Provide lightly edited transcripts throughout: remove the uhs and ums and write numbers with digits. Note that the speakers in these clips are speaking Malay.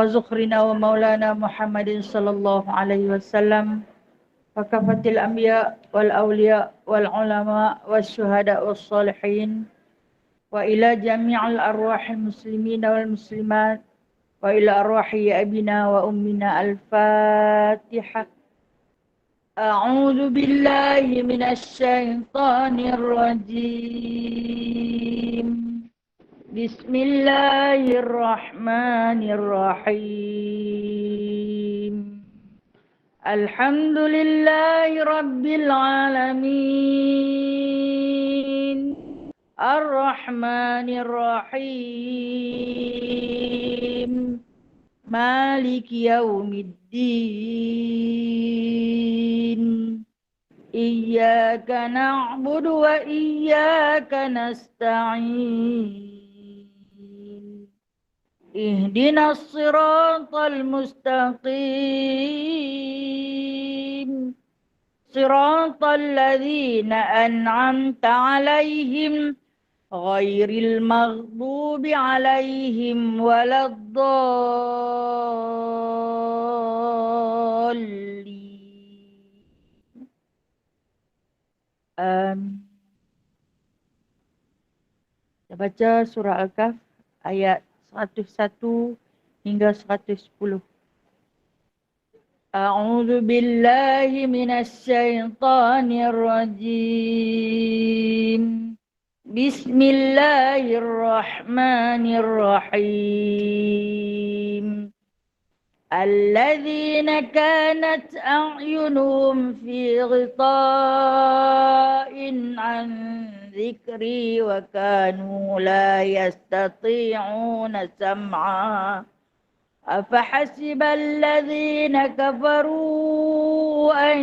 زخرنا ومولانا محمد صلى الله عليه وسلم وكافة الأنبياء والأولياء والعلماء والشهداء والصالحين وإلى جميع الأرواح المسلمين والمسلمات وإلى أرواح أبينا وأمنا. الفاتحة. أعوذ بالله من الشيطان الرجيم. بسم الله الرحمن الرحيم. الحمد لله رب العالمين الرحمن الرحيم مالك يوم الدين. إياك نعبد وإياك نستعين. اهدنا الصراط المستقيم صراط الذين أنعمت عليهم غير المغضوب عليهم ولا الضالين. Amin. Kita baca surah Al-Kahf ayat 101 hingga 110. A'udzu billahi minasyaitonir rajim. Bismillahirrahmanirrahim. الذين كانت أعينهم في غطاء عن ذكري وكانوا لا يستطيعون سمعا أفحسب الذين كفروا أن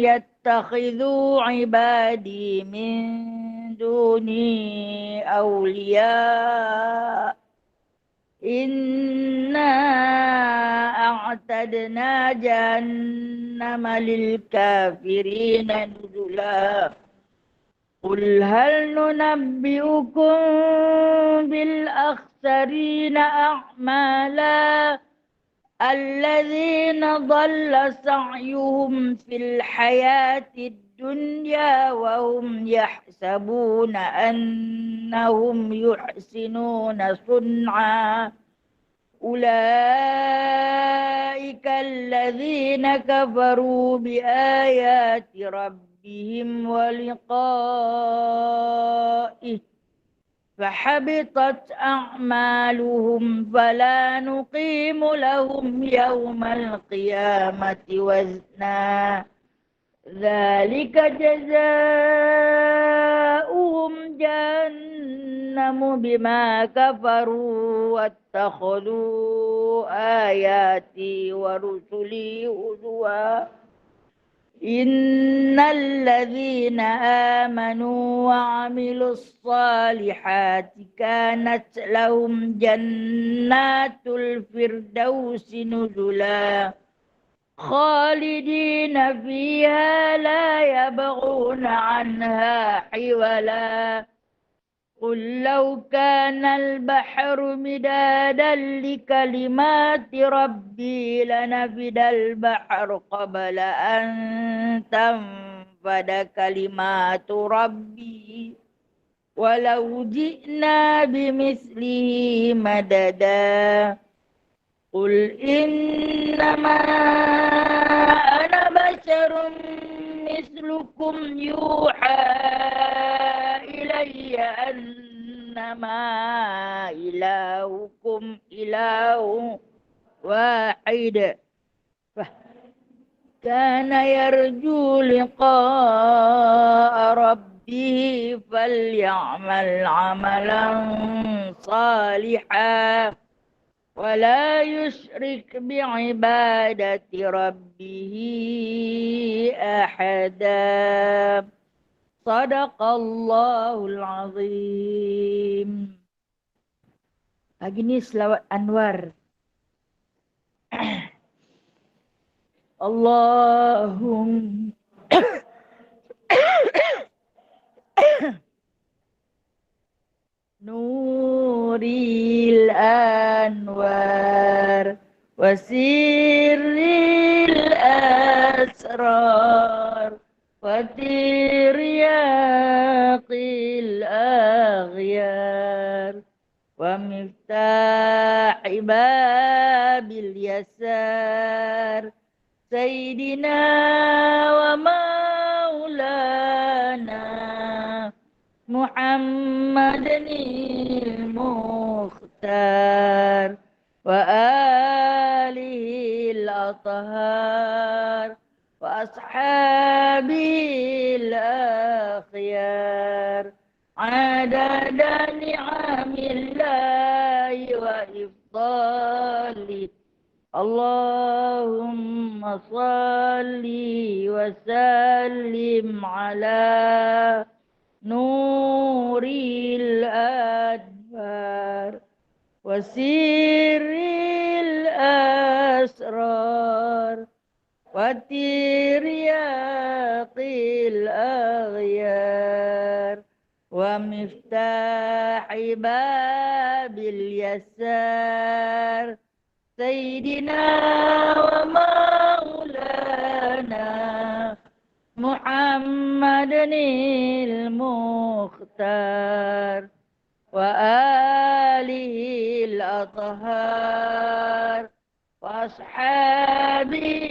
يتخذوا عبادي من دوني أولياء إنا أعتدنا جهنم للكافرين نزلا. قل هل ننبئكم بالأخسرين أعمالا الذين ضل سعيهم في الحياة الدنيا وهم يحسبون أنهم يحسنون صنعا أولئك الذين كفروا بآيات ربهم ولقائه فحبطت أعمالهم فلا نقيم لهم يوم القيامة وزنا ذلك جزاؤهم جهنم بما كفروا واتخذوا آياتي ورسلي هزوا إن الذين آمنوا وعملوا الصالحات كانت لهم جنات الفردوس نزلا خالدين فيها لا يبغون عنها حولا. قل لو كان البحر مدادا لكلمات ربي لنفد البحر قبل أن تنفد كلمات ربي ولو جئنا بمثله مددا. قل إنما أنا بشر مثلكم يوحى إلي أنما إلهكم إله واحد كان يرجو لقاء ربه فليعمل عملا صالحا ولا يشرك بعبادة ربه أحدا. صدق Allahul Azim. Lagi ni selawat Anwar. Allahum Nuril Anwar وسر الأسرار وترياق الأغيار ومفتاح باب اليسار سيدنا ومولانا محمد المختار وآله الأطهار وأصحابه الأخيار عدد نعم الله وإفضاله اللهم صل وسلم على نور الأنوار وسر الأسرار وترياق الأغيار ومفتاح باب اليسار سيدنا ومولانا محمد المختار وآله الأطهار وأصحابه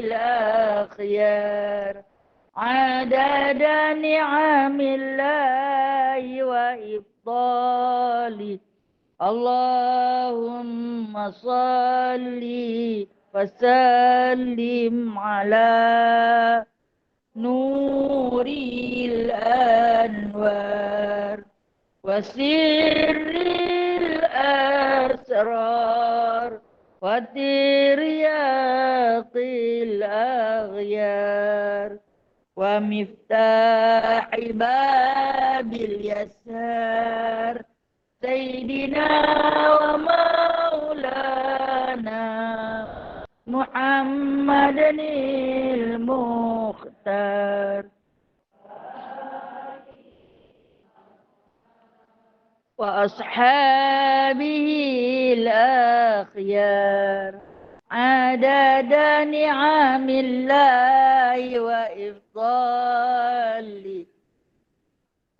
الأخيار عدد نعم الله وإفضاله اللهم صل وسلم على نور الأنوار وسر الأسرار وترياق الأغيار ومفتاح باب اليسار سيدنا ومولانا محمد المختار وأصحابه الأخيار عدد نعم الله وإفضاله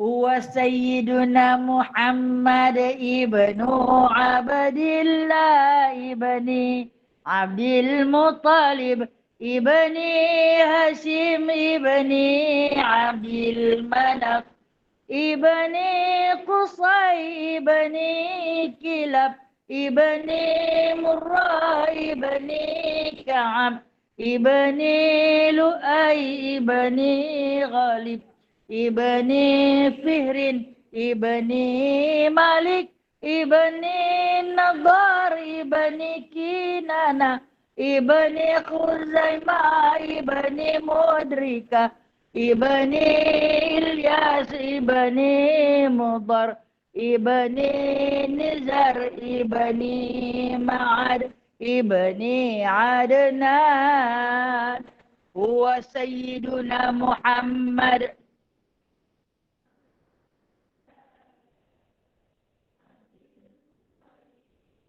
هو سيدنا محمد ابن عبد الله ابن عبد المطلب ابن هاشم ابن عبد المناف ابن قصي ابن كلاب ابن مرة ابن كعب ابن لؤي ابن غالب ابن فهر ابن مالك ابن النضار ابن كنانة ابن خزيمة ابن مدركة ابن إلياس ابن مضر ابن نزر ابن معد ابن عدنان هو سيدنا محمد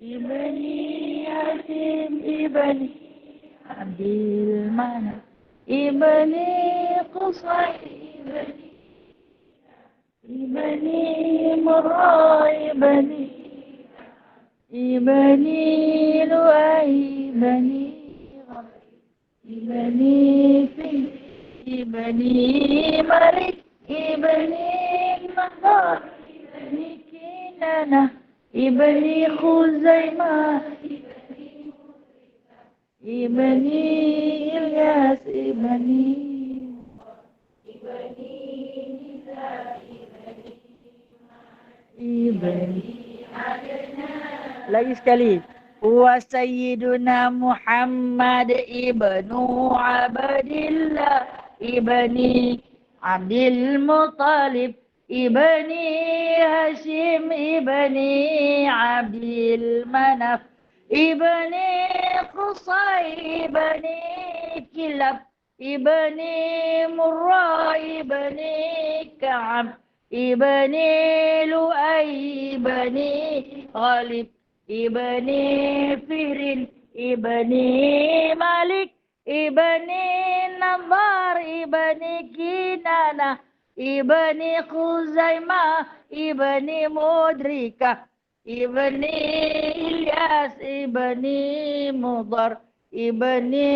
ابن ياسين ابن عبد المناف ابن قصي ابن مرة ابن لؤي ابن ابن فهر ابن مالك ابن النضار ابن كنانة ابن خزيمة ابن إلياس ابن lagi sekali wa sayyiduna Muhammad ibnu Abdillah ibni Abdul Muttalib ibni Hashim ibni Abdul Manaf ibni Qusay ibni Kilab ibni Murrah ibni Ka'ab ibni Lu'ay ibni Ghalib ibni Fihrin ibni Malik, ibni Nadhar, ibni Kinana, ibni Khuzaimah, ibni Mudrikah, ibni Ilyas, ibni Mudhar, ibni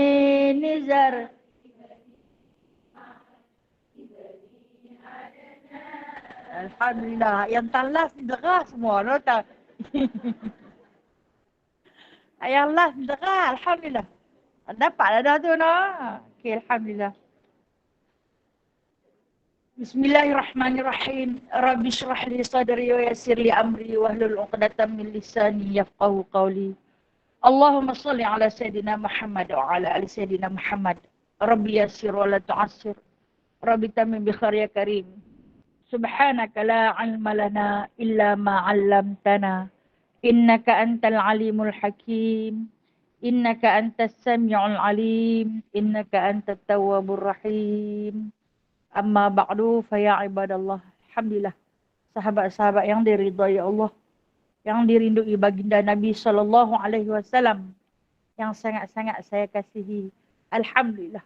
Nizar. Alhamdulillah. Yang talas ni derah semua. No, tak? Yang last ni derah. Alhamdulillah. Dapat dah tu. No? Okay, Alhamdulillah. Bismillahirrahmanirrahim. Rabbi syrah li sadri wa yassir li amri wahlul 'uqdatam min lisani yafqahu qawli. Allahumma salli ala Sayyidina Muhammad wa ala ali Sayyidina Muhammad. Rabbi yassir wa la tu'assir. Rabbi tamim bi khair ya karim. Subhanaka la 'ilma lana illa ma 'allamtana. Innaka antal alimul hakim. Innaka antas sami'ul alim. Innaka antat tawwabur rahim. Amma ba'du fa ya ibadallah. Alhamdulillah. Sahabat-sahabat yang diridhai Allah, yang dirindui baginda Nabi sallallahu alaihi wasallam, yang sangat-sangat saya kasihi. Alhamdulillah.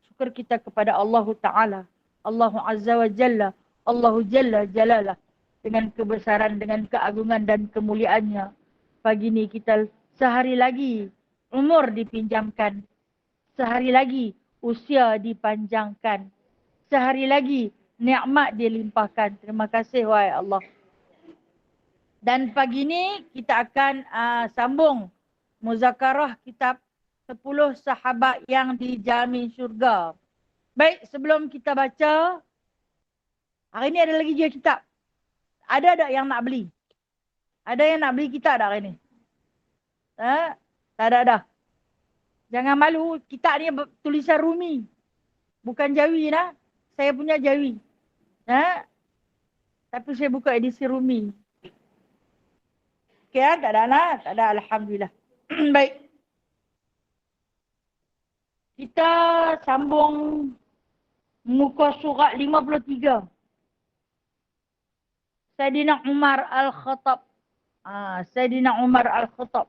Syukur kita kepada Allah Taala, Allah Azza wa Jalla, Allah Jalla Jalalah, dengan kebesaran, dengan keagungan dan kemuliaannya. Pagi ini kita sehari lagi umur dipinjamkan, sehari lagi usia dipanjangkan, sehari lagi nikmat dilimpahkan. Terima kasih wahai Allah. Dan pagi ini kita akan sambung muzakarah kitab 10 sahabat yang dijamin syurga. Baik, sebelum kita baca, hari ini ada lagi 2 kitab. Ada tak yang nak beli? Ada yang nak beli kitab tak hari ini? Tak ada dah. Jangan malu, kitab ni tulisan Rumi. Bukan Jawi dah. Saya punya Jawi. Tapi saya buka edisi Rumi. Okay, tak ada lah. Tak ada, Alhamdulillah. Baik. Kita sambung muka surat 53. Sayyidina Umar Al-Khattab. Sayyidina Umar Al-Khattab.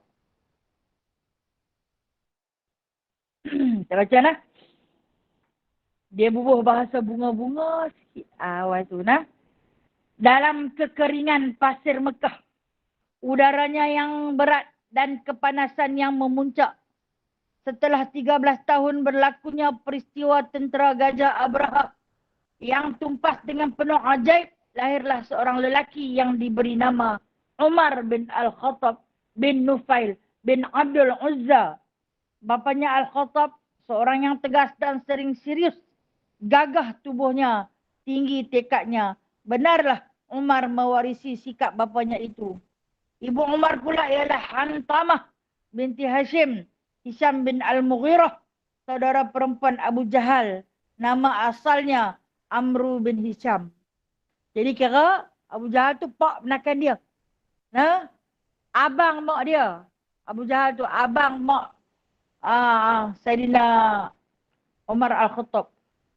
Kita baca lah. Dia bubuh bahasa bunga-bunga sikit. Awal tu nah. Dalam kekeringan pasir Mekah, udaranya yang berat dan kepanasan yang memuncak. Setelah 13 tahun berlakunya peristiwa tentera Gajah Abraha yang tumpas dengan penuh ajaib, lahirlah seorang lelaki yang diberi nama Umar bin Al-Khattab bin Nufail bin Abdul Uzza. Bapanya Al-Khattab seorang yang tegas dan sering serius. Gagah tubuhnya, tinggi tekadnya. Benarlah Umar mewarisi sikap bapanya itu. Ibu Umar pula ialah Hantamah binti Hashim, Hisham bin Al-Mughirah, saudara perempuan Abu Jahal. Nama asalnya Amru bin Hisham. Jadi kira Abu Jahal tu pak penakan dia. Abang mak dia. Abu Jahal tu abang mak Sayyidina Umar Al-Khattab.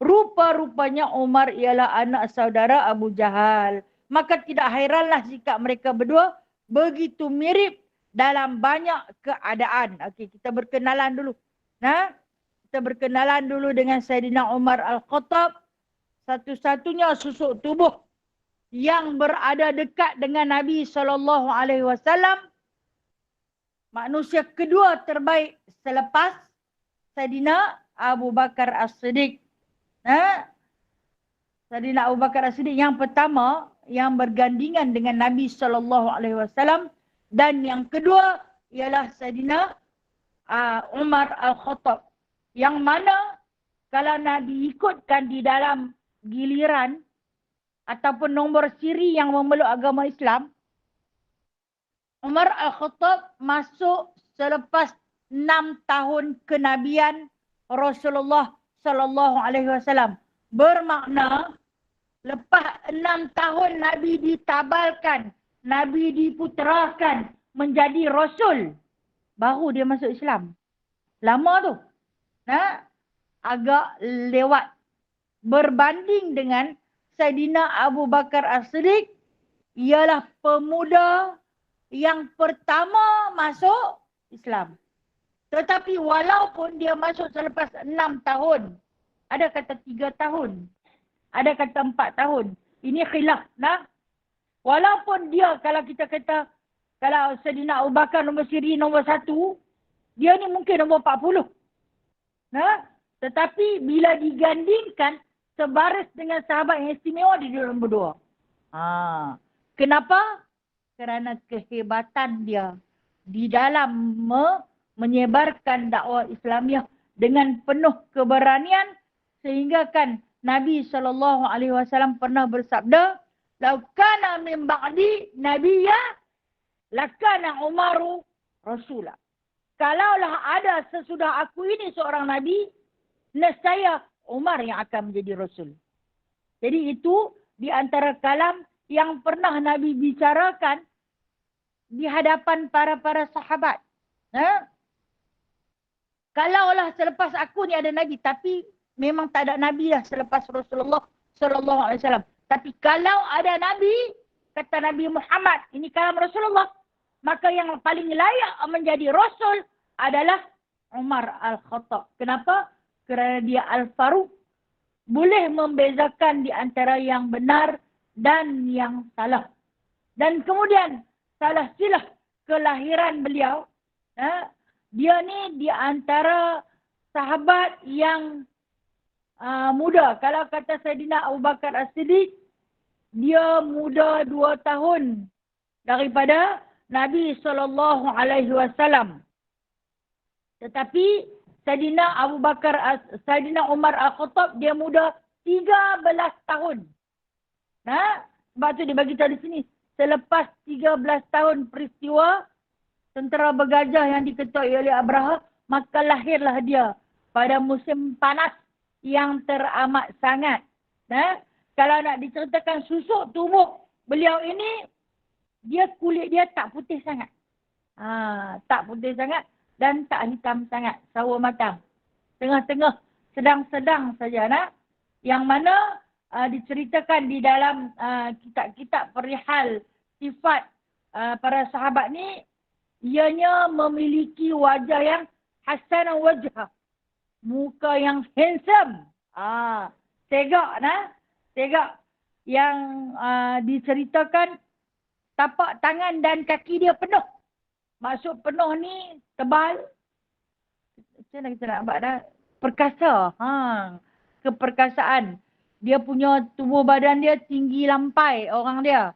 Rupa-rupanya Umar ialah anak saudara Abu Jahal. Maka tidak hairanlah sikap mereka berdua begitu mirip dalam banyak keadaan. Okey, kita berkenalan dulu. Kita berkenalan dulu dengan Sayyidina Umar Al-Khattab. Satu-satunya susuk tubuh yang berada dekat dengan Nabi SAW. Manusia kedua terbaik selepas Sayyidina Abu Bakar As-Siddiq. Sayyidina Abu Bakar As-Siddiq yang pertama yang bergandingan dengan Nabi SAW, dan yang kedua ialah Sayyidina Umar Al-Khattab, yang mana kalau nak diikutkan di dalam giliran ataupun nombor siri yang memeluk agama Islam, Umar Al-Khattab masuk selepas 6 tahun kenabian Rasulullah sallallahu alaihi wasallam. Bermakna lepas 6 tahun Nabi ditabalkan, Nabi diputerakan menjadi Rasul, baru dia masuk Islam. Lama tu. Agak lewat. Berbanding dengan Sayyidina Abu Bakar As-Siddiq, ialah pemuda yang pertama masuk Islam. Tetapi walaupun dia masuk selepas 6 tahun, ada kata 3 tahun, ada kata 4 tahun. Ini khilaf. Nah, walaupun dia, kalau kita kata, kalau Sayyidina Abu Bakar nombor siri nombor 1, dia ni mungkin nombor 40. Nah, tetapi bila digandingkan, sebaris dengan sahabat yang istimewa, dia nombor 2. Kenapa? Kerana kehebatan dia di dalam menyebarkan dakwah Islamiah dengan penuh keberanian, sehingga kan Nabi SAW pernah bersabda, "Lau kana min ba'di nabiyya lakana Umaru rasulah." Kalaulah ada sesudah aku ini seorang nabi, nescaya Umar yang akan menjadi rasul. Jadi itu di antara kalam yang pernah Nabi bicarakan di hadapan para sahabat. Kalaulah selepas aku ni ada Nabi, tapi memang tak ada Nabi dah selepas Rasulullah sallallahu alaihi wasallam. Tapi kalau ada Nabi, kata Nabi Muhammad, ini kalam Rasulullah, maka yang paling layak menjadi Rasul adalah Umar Al-Khattab. Kenapa? Kerana dia Al-Faruq, boleh membezakan di antara yang benar dan yang salah. Dan kemudian salah silah kelahiran beliau, dia ni di antara sahabat yang muda. Kalau kata Sayyidina Abu Bakar As-Siddiq, dia muda 2 tahun daripada Nabi SAW. Tetapi Sayyidina Umar Al-Khattab, dia muda 13 tahun. Sebab tu dia bagi tahu di sini, selepas 13 tahun peristiwa tentera bergajah yang diketuai oleh Abraha, maka lahirlah dia pada musim panas yang teramat sangat. Kalau nak diceritakan susuk tubuh beliau ini, dia kulit dia tak putih sangat. Tak putih sangat dan tak hitam sangat, sawo matang. Tengah-tengah, sedang-sedang saja. Yang mana diceritakan di dalam kitab-kitab perihal sifat para sahabat ni, ianya memiliki wajah yang hasanah wajah. Muka yang handsome. Tegak. Tegak. Yang diceritakan tapak tangan dan kaki dia penuh. Maksud penuh ni tebal. Macam mana kita nak buat dah? Perkasa. Keperkasaan. Dia punya tubuh badan dia tinggi lampai orang dia.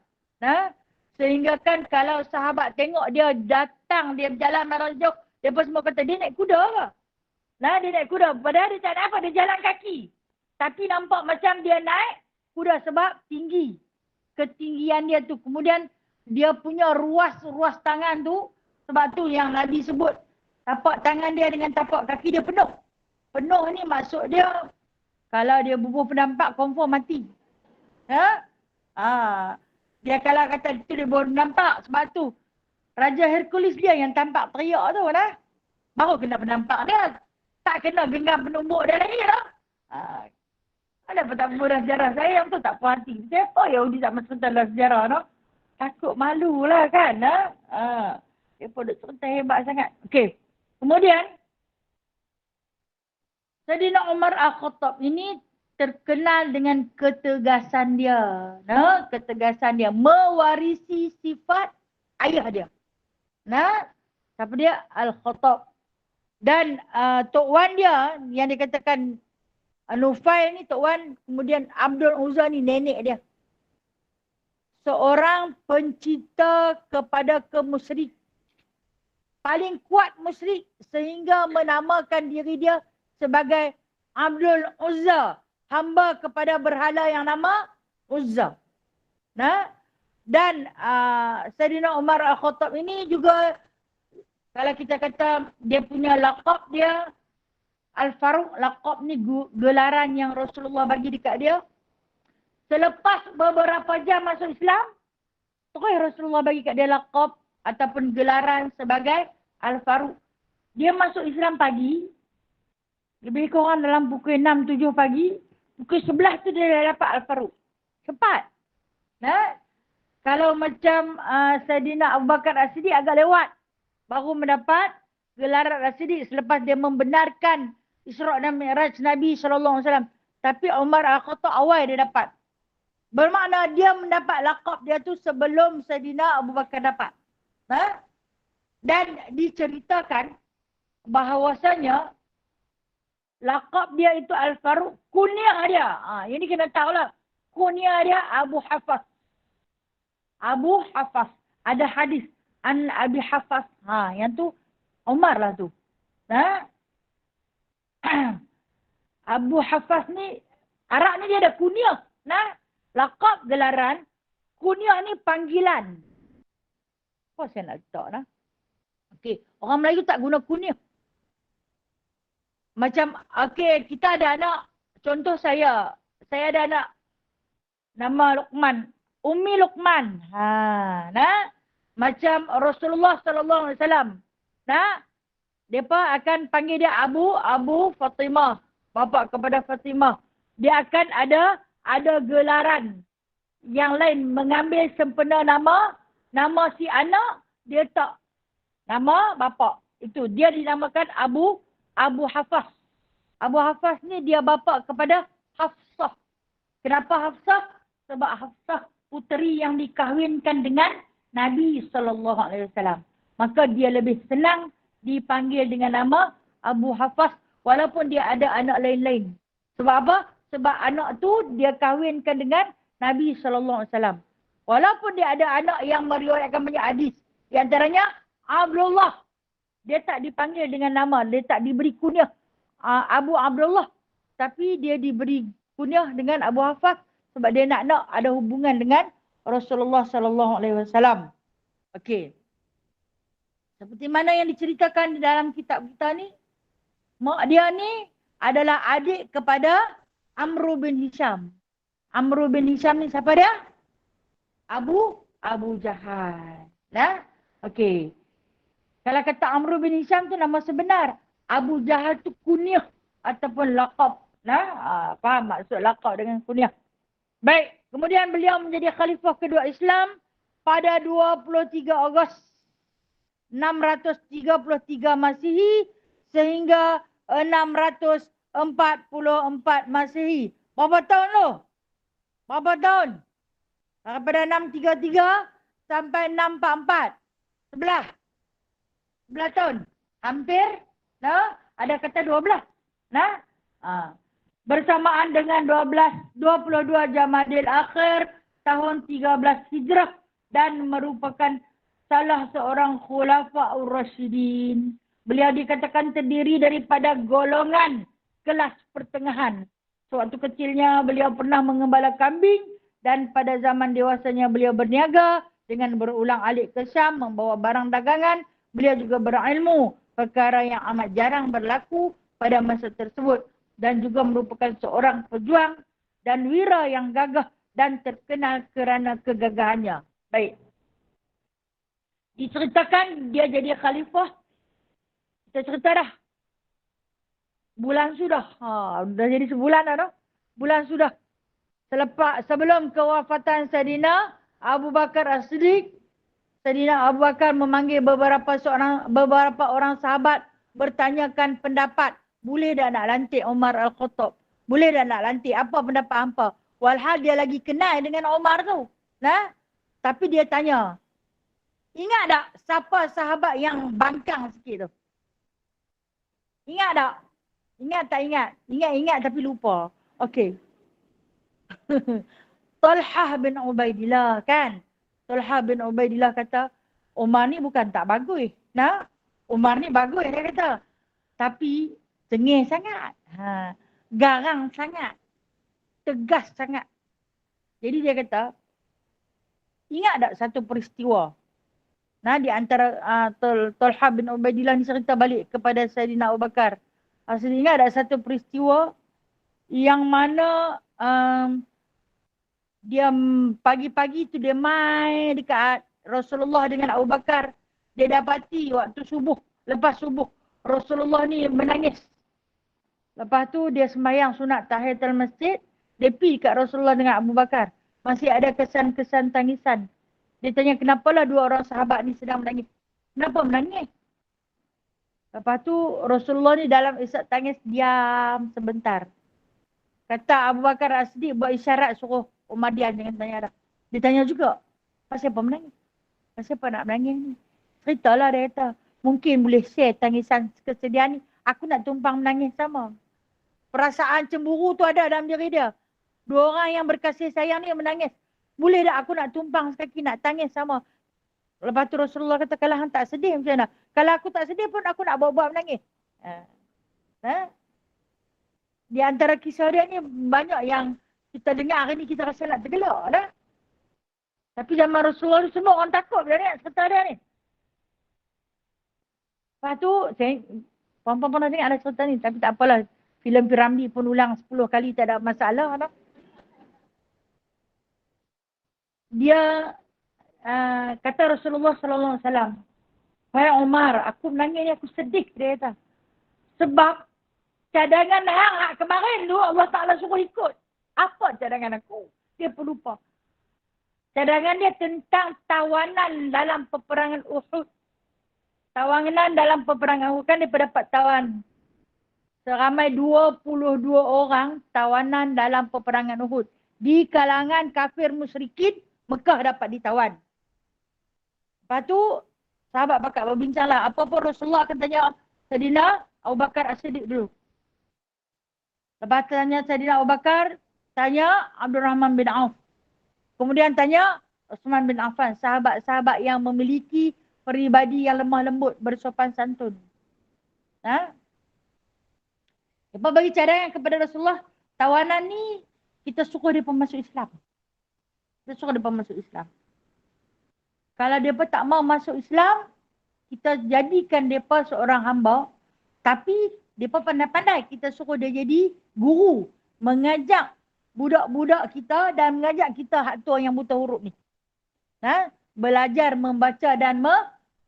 Sehingga kan kalau sahabat tengok dia datang, dia berjalan marah jauh, dia pun semua kata, dia naik kuda ke? Dia naik kuda. Padahal dia tak ada apa, dia jalan kaki. Tapi nampak macam dia naik kuda sebab tinggi. Ketinggian dia tu. Kemudian dia punya ruas tangan tu, sebab tu yang Nabi sebut, tapak tangan dia dengan tapak kaki dia penuh. Penuh ni maksud dia, kalau dia bubuh pendampak, confirm mati. Dia kalau kata itu dia baru nampak, sebab tu Raja Hercules dia yang tampak teriak tu baru kena penampak dia. Tak kena genggam penumbuk dia lagi Ada tak mudah sejarah saya yang tu tak puas hati. Siapa Yahudi tak masuk dalam sejarah takut malu lah kan. Dia pun cerita hebat sangat. Okey. Kemudian Sayyidina Umar Al-Khattab ini terkenal dengan ketegasan dia. Ketegasan dia. Mewarisi sifat ayah dia. Siapa dia? Al-Khattab. Dan Tok Wan dia, yang dikatakan Nufail ni Tok Wan, kemudian Abdul Uzza ni nenek dia. Seorang pencipta kepada kemusyrik. Paling kuat musyrik sehingga menamakan diri dia sebagai Abdul Uzza. Hamba kepada berhala yang nama Uzza. Dan Sayyidina Umar Al-Khattab ini juga, kalau kita kata dia punya laqab dia Al-Faruq. Laqab ni gelaran yang Rasulullah bagi dekat dia. Selepas beberapa jam masuk Islam, terus Rasulullah bagi kat dia laqab ataupun gelaran sebagai Al-Faruq. Dia masuk Islam pagi, lebih kurang dalam pukul 6-7 pagi. Pukul 11 tu dia dah dapat Al-Faruq. Cepat. Kalau macam Sayyidina Abu Bakar As-Siddiq agak lewat. Baru mendapat gelaran As-Siddiq selepas dia membenarkan Isra' dan Mi'raj Nabi SAW. Tapi Umar Al-Khattab awal dia dapat. Bermakna dia mendapat lakab dia tu sebelum Saidina Abu Bakar dapat. Ha? Dan diceritakan bahawasanya lakab dia itu Al-Faruq. Kunyah dia. Ini kena tahulah. Kunyah dia Abu Hafaz. Abu Hafaz. Ada hadis. An Abi Hafaz. Yang tu Umar lah tu. Ha? Abu Hafaz ni, Arab ni dia ada kunyah. Nah, lakab gelaran. Kunyah ni panggilan. Apa saya nak letak nah? Okey, orang Melayu tak guna kunyah. Macam, okey, kita ada anak. Contoh saya ada anak. Nama Luqman. Umi Luqman. Nah, macam Rasulullah SAW. Nah, mereka akan panggil dia Abu Fatimah. Bapa kepada Fatimah. Dia akan ada gelaran yang lain mengambil sempena nama si anak, dia tak nama bapa. Itu dia dinamakan Abu Hafaz. Abu Hafaz ni dia bapa kepada Hafsah. Kenapa Hafsah? Sebab Hafsah puteri yang dikahwinkan dengan Nabi SAW. Maka dia lebih senang dipanggil dengan nama Abu Hafaz walaupun dia ada anak lain-lain. Sebab apa? Sebab anak tu dia kahwinkan dengan Nabi SAW. Walaupun dia ada anak yang meriwayatkan banyak hadis. Di antaranya Abdullah. Dia tak dipanggil dengan nama. Dia tak diberi kunyah Abu Abdullah. Tapi dia diberi kunyah dengan Abu Hafaz. Sebab dia nak ada hubungan dengan Rasulullah SAW. Okey. Seperti mana yang diceritakan di dalam kitab kita ni. Mak dia ni adalah adik kepada Amr bin Hisham. Amr bin Hisham ni siapa dia? Abu Jahal. Nah, okey. Kalau kata Amr bin Hisham tu nama sebenar. Abu Jahal tu kunyah ataupun lakab. Nah, faham maksud lakab dengan kunyah. Baik, kemudian beliau menjadi khalifah kedua Islam pada 23 Ogos 633 Masihi sehingga 644 Masihi. Berapa tahun tu? Berapa tahun? Daripada 633 sampai 644. Sebelah tahun. Hampir. Nah, ada kata 12. Nah. Bersamaan dengan 22 Jamadil Akhir tahun 13 Hijrah dan merupakan salah seorang Khulafa'ur Rasyidin. Beliau dikatakan terdiri daripada golongan kelas pertengahan. Sewaktu kecilnya beliau pernah mengembala kambing dan pada zaman dewasanya beliau berniaga dengan berulang alik ke Syam membawa barang dagangan. Beliau juga berilmu, perkara yang amat jarang berlaku pada masa tersebut. Dan juga merupakan seorang pejuang dan wira yang gagah dan terkenal kerana kegagahannya. Baik. Diceritakan dia jadi khalifah. Kita cerita dah. Bulan sudah. Dah jadi sebulan dah. Bulan sudah. Sebelum kewafatan Saidina Abu Bakar As-Siddiq, Saidina Abu Bakar memanggil beberapa orang sahabat bertanyakan pendapat. Boleh dah nak lantik Umar Al-Khattab? Boleh dah nak lantik? Apa pendapat hampa? Walhal dia lagi kenal dengan Umar tu. Nah? Tapi dia tanya. Ingat tak siapa sahabat yang bangkang sikit tu? Ingat tak? Ingat tak ingat? Ingat tapi lupa. Okey. Talhah bin Ubaidillah kan? Talhah bin Ubaidillah kata, Umar ni bukan tak bagus. Nah? Umar ni bagus dia kata. Tapi cengih sangat. Garang sangat. Tegas sangat. Jadi dia kata, ingat tak satu peristiwa? Nah, di antara Talhah bin Ubaidillah ni cerita balik kepada Saidina Abu Bakar. Ingat tak satu peristiwa yang mana dia pagi-pagi tu dia main dekat Rasulullah dengan Abu Bakar. Dia dapati waktu subuh, lepas subuh, Rasulullah ni menangis. Lepas tu dia sembahyang sunat tahiyatul masjid. Dia pergi kat Rasulullah dengan Abu Bakar. Masih ada kesan-kesan tangisan. Dia tanya kenapalah dua orang sahabat ni sedang menangis. Kenapa menangis? Lepas tu Rasulullah ni dalam isak tangis diam sebentar. Kata Abu Bakar As-Siddiq buat isyarat suruh Umar diam, jangan tanya dah. Dia tanya juga, pasal apa menangis? Pasal apa nak menangis ni? Ceritalah dia kata, mungkin boleh share tangisan kesedihan ni. Aku nak tumpang menangis sama. Perasaan cemburu tu ada dalam diri dia. Dua orang yang berkasih sayang ni menangis. Boleh tak aku nak tumpang sekali nak tangis sama? Lepas tu Rasulullah kata, kalau hang tak sedih macam mana? Kalau aku tak sedih pun aku nak buat-buat menangis. Di antara kisah dia ni banyak yang kita dengar hari ni kita rasa nak tergelak lah. Tapi zaman Rasulullah ni semua orang takut dia ni, cerita dia ni. Lepas tu, puan-puan pernah tengok ada cerita ni. Tapi tak apalah. Filem Piramli pun ulang 10 kali tak ada masalah. Tak? Dia kata Rasulullah SAW, "Wahai Umar, aku menangis ni, aku sedih," dia kata. Sebab cadangan hang kemarin tu Allah Ta'ala suruh ikut. Apa cadangan aku? Dia pun lupa. Cadangan dia tentang tawanan dalam peperangan Uhud. Tawanan dalam peperangan Uhud kan dia dapat tawan. Seramai 22 orang tawanan dalam peperangan Uhud. Di kalangan kafir musyrikin, Mekah dapat ditawan. Lepas tu, sahabat bakal berbincang lah. Apa pun Rasulullah akan tanya Sayyidina Abu Bakar As-Siddiq dulu. Lepas tanya Sayyidina Abu Bakar, tanya Abdurrahman bin Auf. Kemudian tanya Uthman bin Affan, sahabat-sahabat yang memiliki peribadi yang lemah lembut, bersopan santun. Lepas bagi cadangan kepada Rasulullah, tawanan ni kita suruh dia masuk Islam. Kita suruh dia masuk Islam. Kalau dia tak mau masuk Islam, kita jadikan dia seorang hamba. Tapi dia pandai-pandai. Kita suruh dia jadi guru. Mengajak budak-budak kita dan mengajak kita hak tu yang buta huruf ni. Belajar membaca dan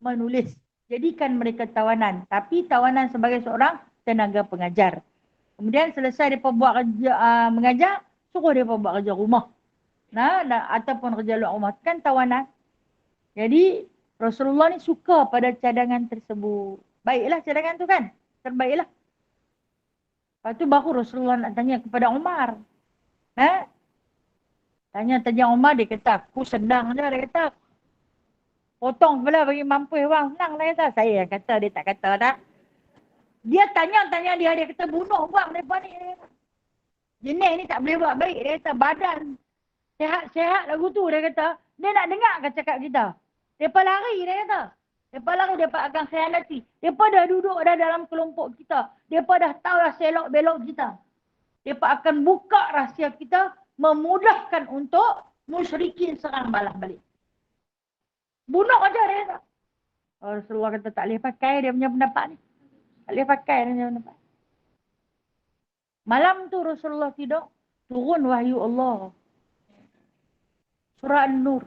menulis. Jadikan mereka tawanan. Tapi tawanan sebagai seorang tenaga pengajar. Kemudian selesai dia buat kerja mengajar, suruh dia buat kerja rumah. Ataupun kerja luar rumah. Kan tawanan. Jadi Rasulullah ni suka pada cadangan tersebut. Baiklah cadangan tu kan. Terbaiklah. Lepas tu baru Rasulullah nak tanya kepada Umar. Tanya Umar, dia kata, aku sedang je, dia kata. Potong pula bagi mampu orang, senang dia kata. Saya yang kata, dia tak kata dah. Dia tanya dia kata, bunuh buang mereka ni. Jenis ni tak boleh buat baik, dia kata, badan. Sehat-sehat lagu tu, dia kata. Dia nak dengar ke cakap kita. Mereka lari, dia kata. Mereka lari, mereka akan khianati. Mereka dah duduk dah dalam kelompok kita. Mereka dah tahu dah selok-belok kita. Mereka akan buka rahsia kita, memudahkan untuk musyrikin serang balas balik. Bunuh aja dia kata. Rasulullah kata tak boleh pakai dia punya pendapat ni. Tak boleh pakai dia punya pendapat. Malam tu Rasulullah tidur, turun wahyu Allah. Surah An-Nur.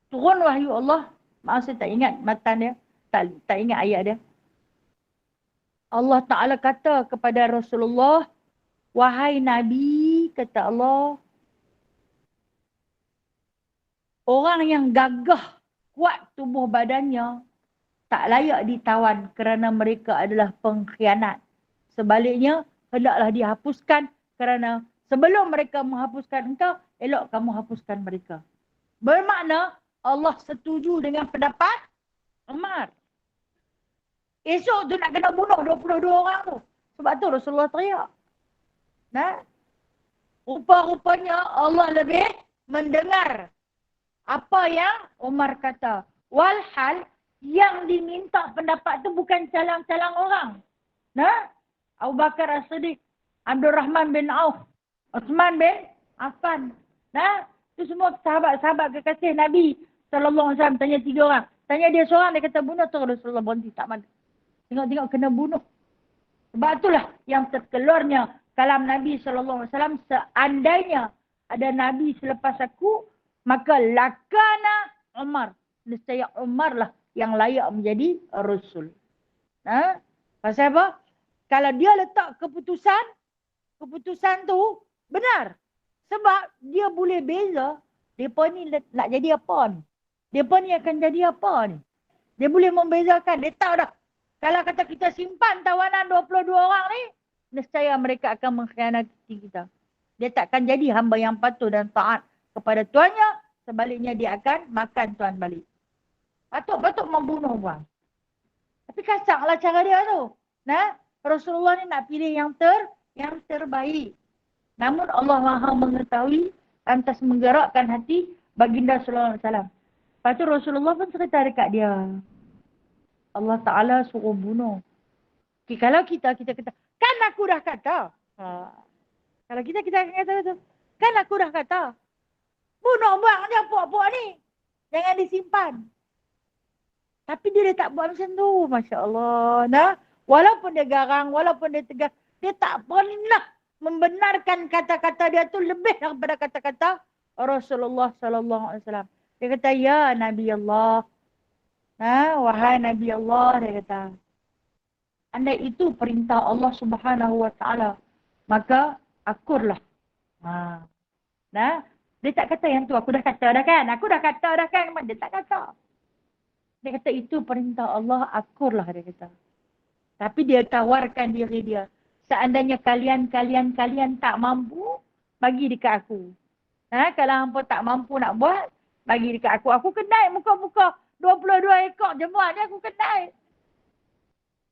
Turun wahyu Allah. Maaf saya tak ingat matan dia. Tak ingat ayat dia. Allah Ta'ala kata kepada Rasulullah, wahai Nabi, kata Allah, orang yang gagah, kuat tubuh badannya, tak layak ditawan kerana mereka adalah pengkhianat. Sebaliknya, hendaklah dihapuskan kerana sebelum mereka menghapuskan engkau, elok kamu hapuskan mereka. Bermakna, Allah setuju dengan pendapat Umar. Esok tu nak kena bunuh 22 orang tu. Sebab tu Rasulullah teriak. Rupa-rupanya Allah lebih mendengar apa yang Umar kata. Walhal yang diminta pendapat tu bukan calang-calang orang. Abu Bakar As-Siddiq, Abdurrahman bin Auf, Uthman bin Affan. Itu semua sahabat-sahabat kekasih Nabi SAW. Tanya 3 orang. Tanya dia seorang, dia kata bunuh tu. Rasulullah berhenti, tak mati. Tengok-tengok kena bunuh. Sebab itulah yang terkeluarnya kalam Nabi SAW, seandainya ada Nabi selepas aku, maka lakana Umar. Nescaya Umar lah yang layak menjadi Rasul. Pasal apa? Kalau dia letak keputusan tu benar. Sebab dia boleh beza, mereka ni nak jadi apa ni. Mereka ni akan jadi apa ni. Dia boleh membezakan, dia tahu dah. Kalau kata kita simpan tawanan 22 orang ni, nescaya mereka akan mengkhianati kita. Dia takkan jadi hamba yang patuh dan taat kepada tuannya. Sebaliknya dia akan makan tuan balik. Patut-patut membunuh orang. Tapi kasarlah cara dia tu. Nah, Rasulullah ni nak pilih yang terbaik. Namun Allah Maha mengetahui lantas menggerakkan hati baginda sallallahu alaihi wasallam. Lepas tu Rasulullah pun cerita dekat dia. Allah Ta'ala suruh bunuh. Okay, kalau kita kata, kan aku dah kata. Ha. Kalau kita akan kata tu, kan aku dah kata. Bunuh buang je puak-puak ni. Jangan disimpan. Tapi dia tak buat macam tu. Masya Allah. Nah, walaupun dia garang, walaupun dia tegas, dia tak pernah membenarkan kata-kata dia tu lebih daripada kata-kata Rasulullah sallallahu alaihi wasallam. Dia kata, ya Nabi Allah. Nah, wahai Nabi Allah, dia kata. Andai itu perintah Allah Subhanahu wa taala, maka akurlah. Ha. Nah, dia tak kata yang tu, aku dah kata dah kan. Aku dah kata dah kan. Dia tak kata. Dia kata itu perintah Allah, akurlah dia kata. Tapi dia tawarkan diri dia. Seandainya kalian tak mampu, bagi dekat aku. Ha, kalau hampa tak mampu nak buat, bagi dekat aku. Aku kedai muka-muka 22 ekor jemaah ni aku kedai.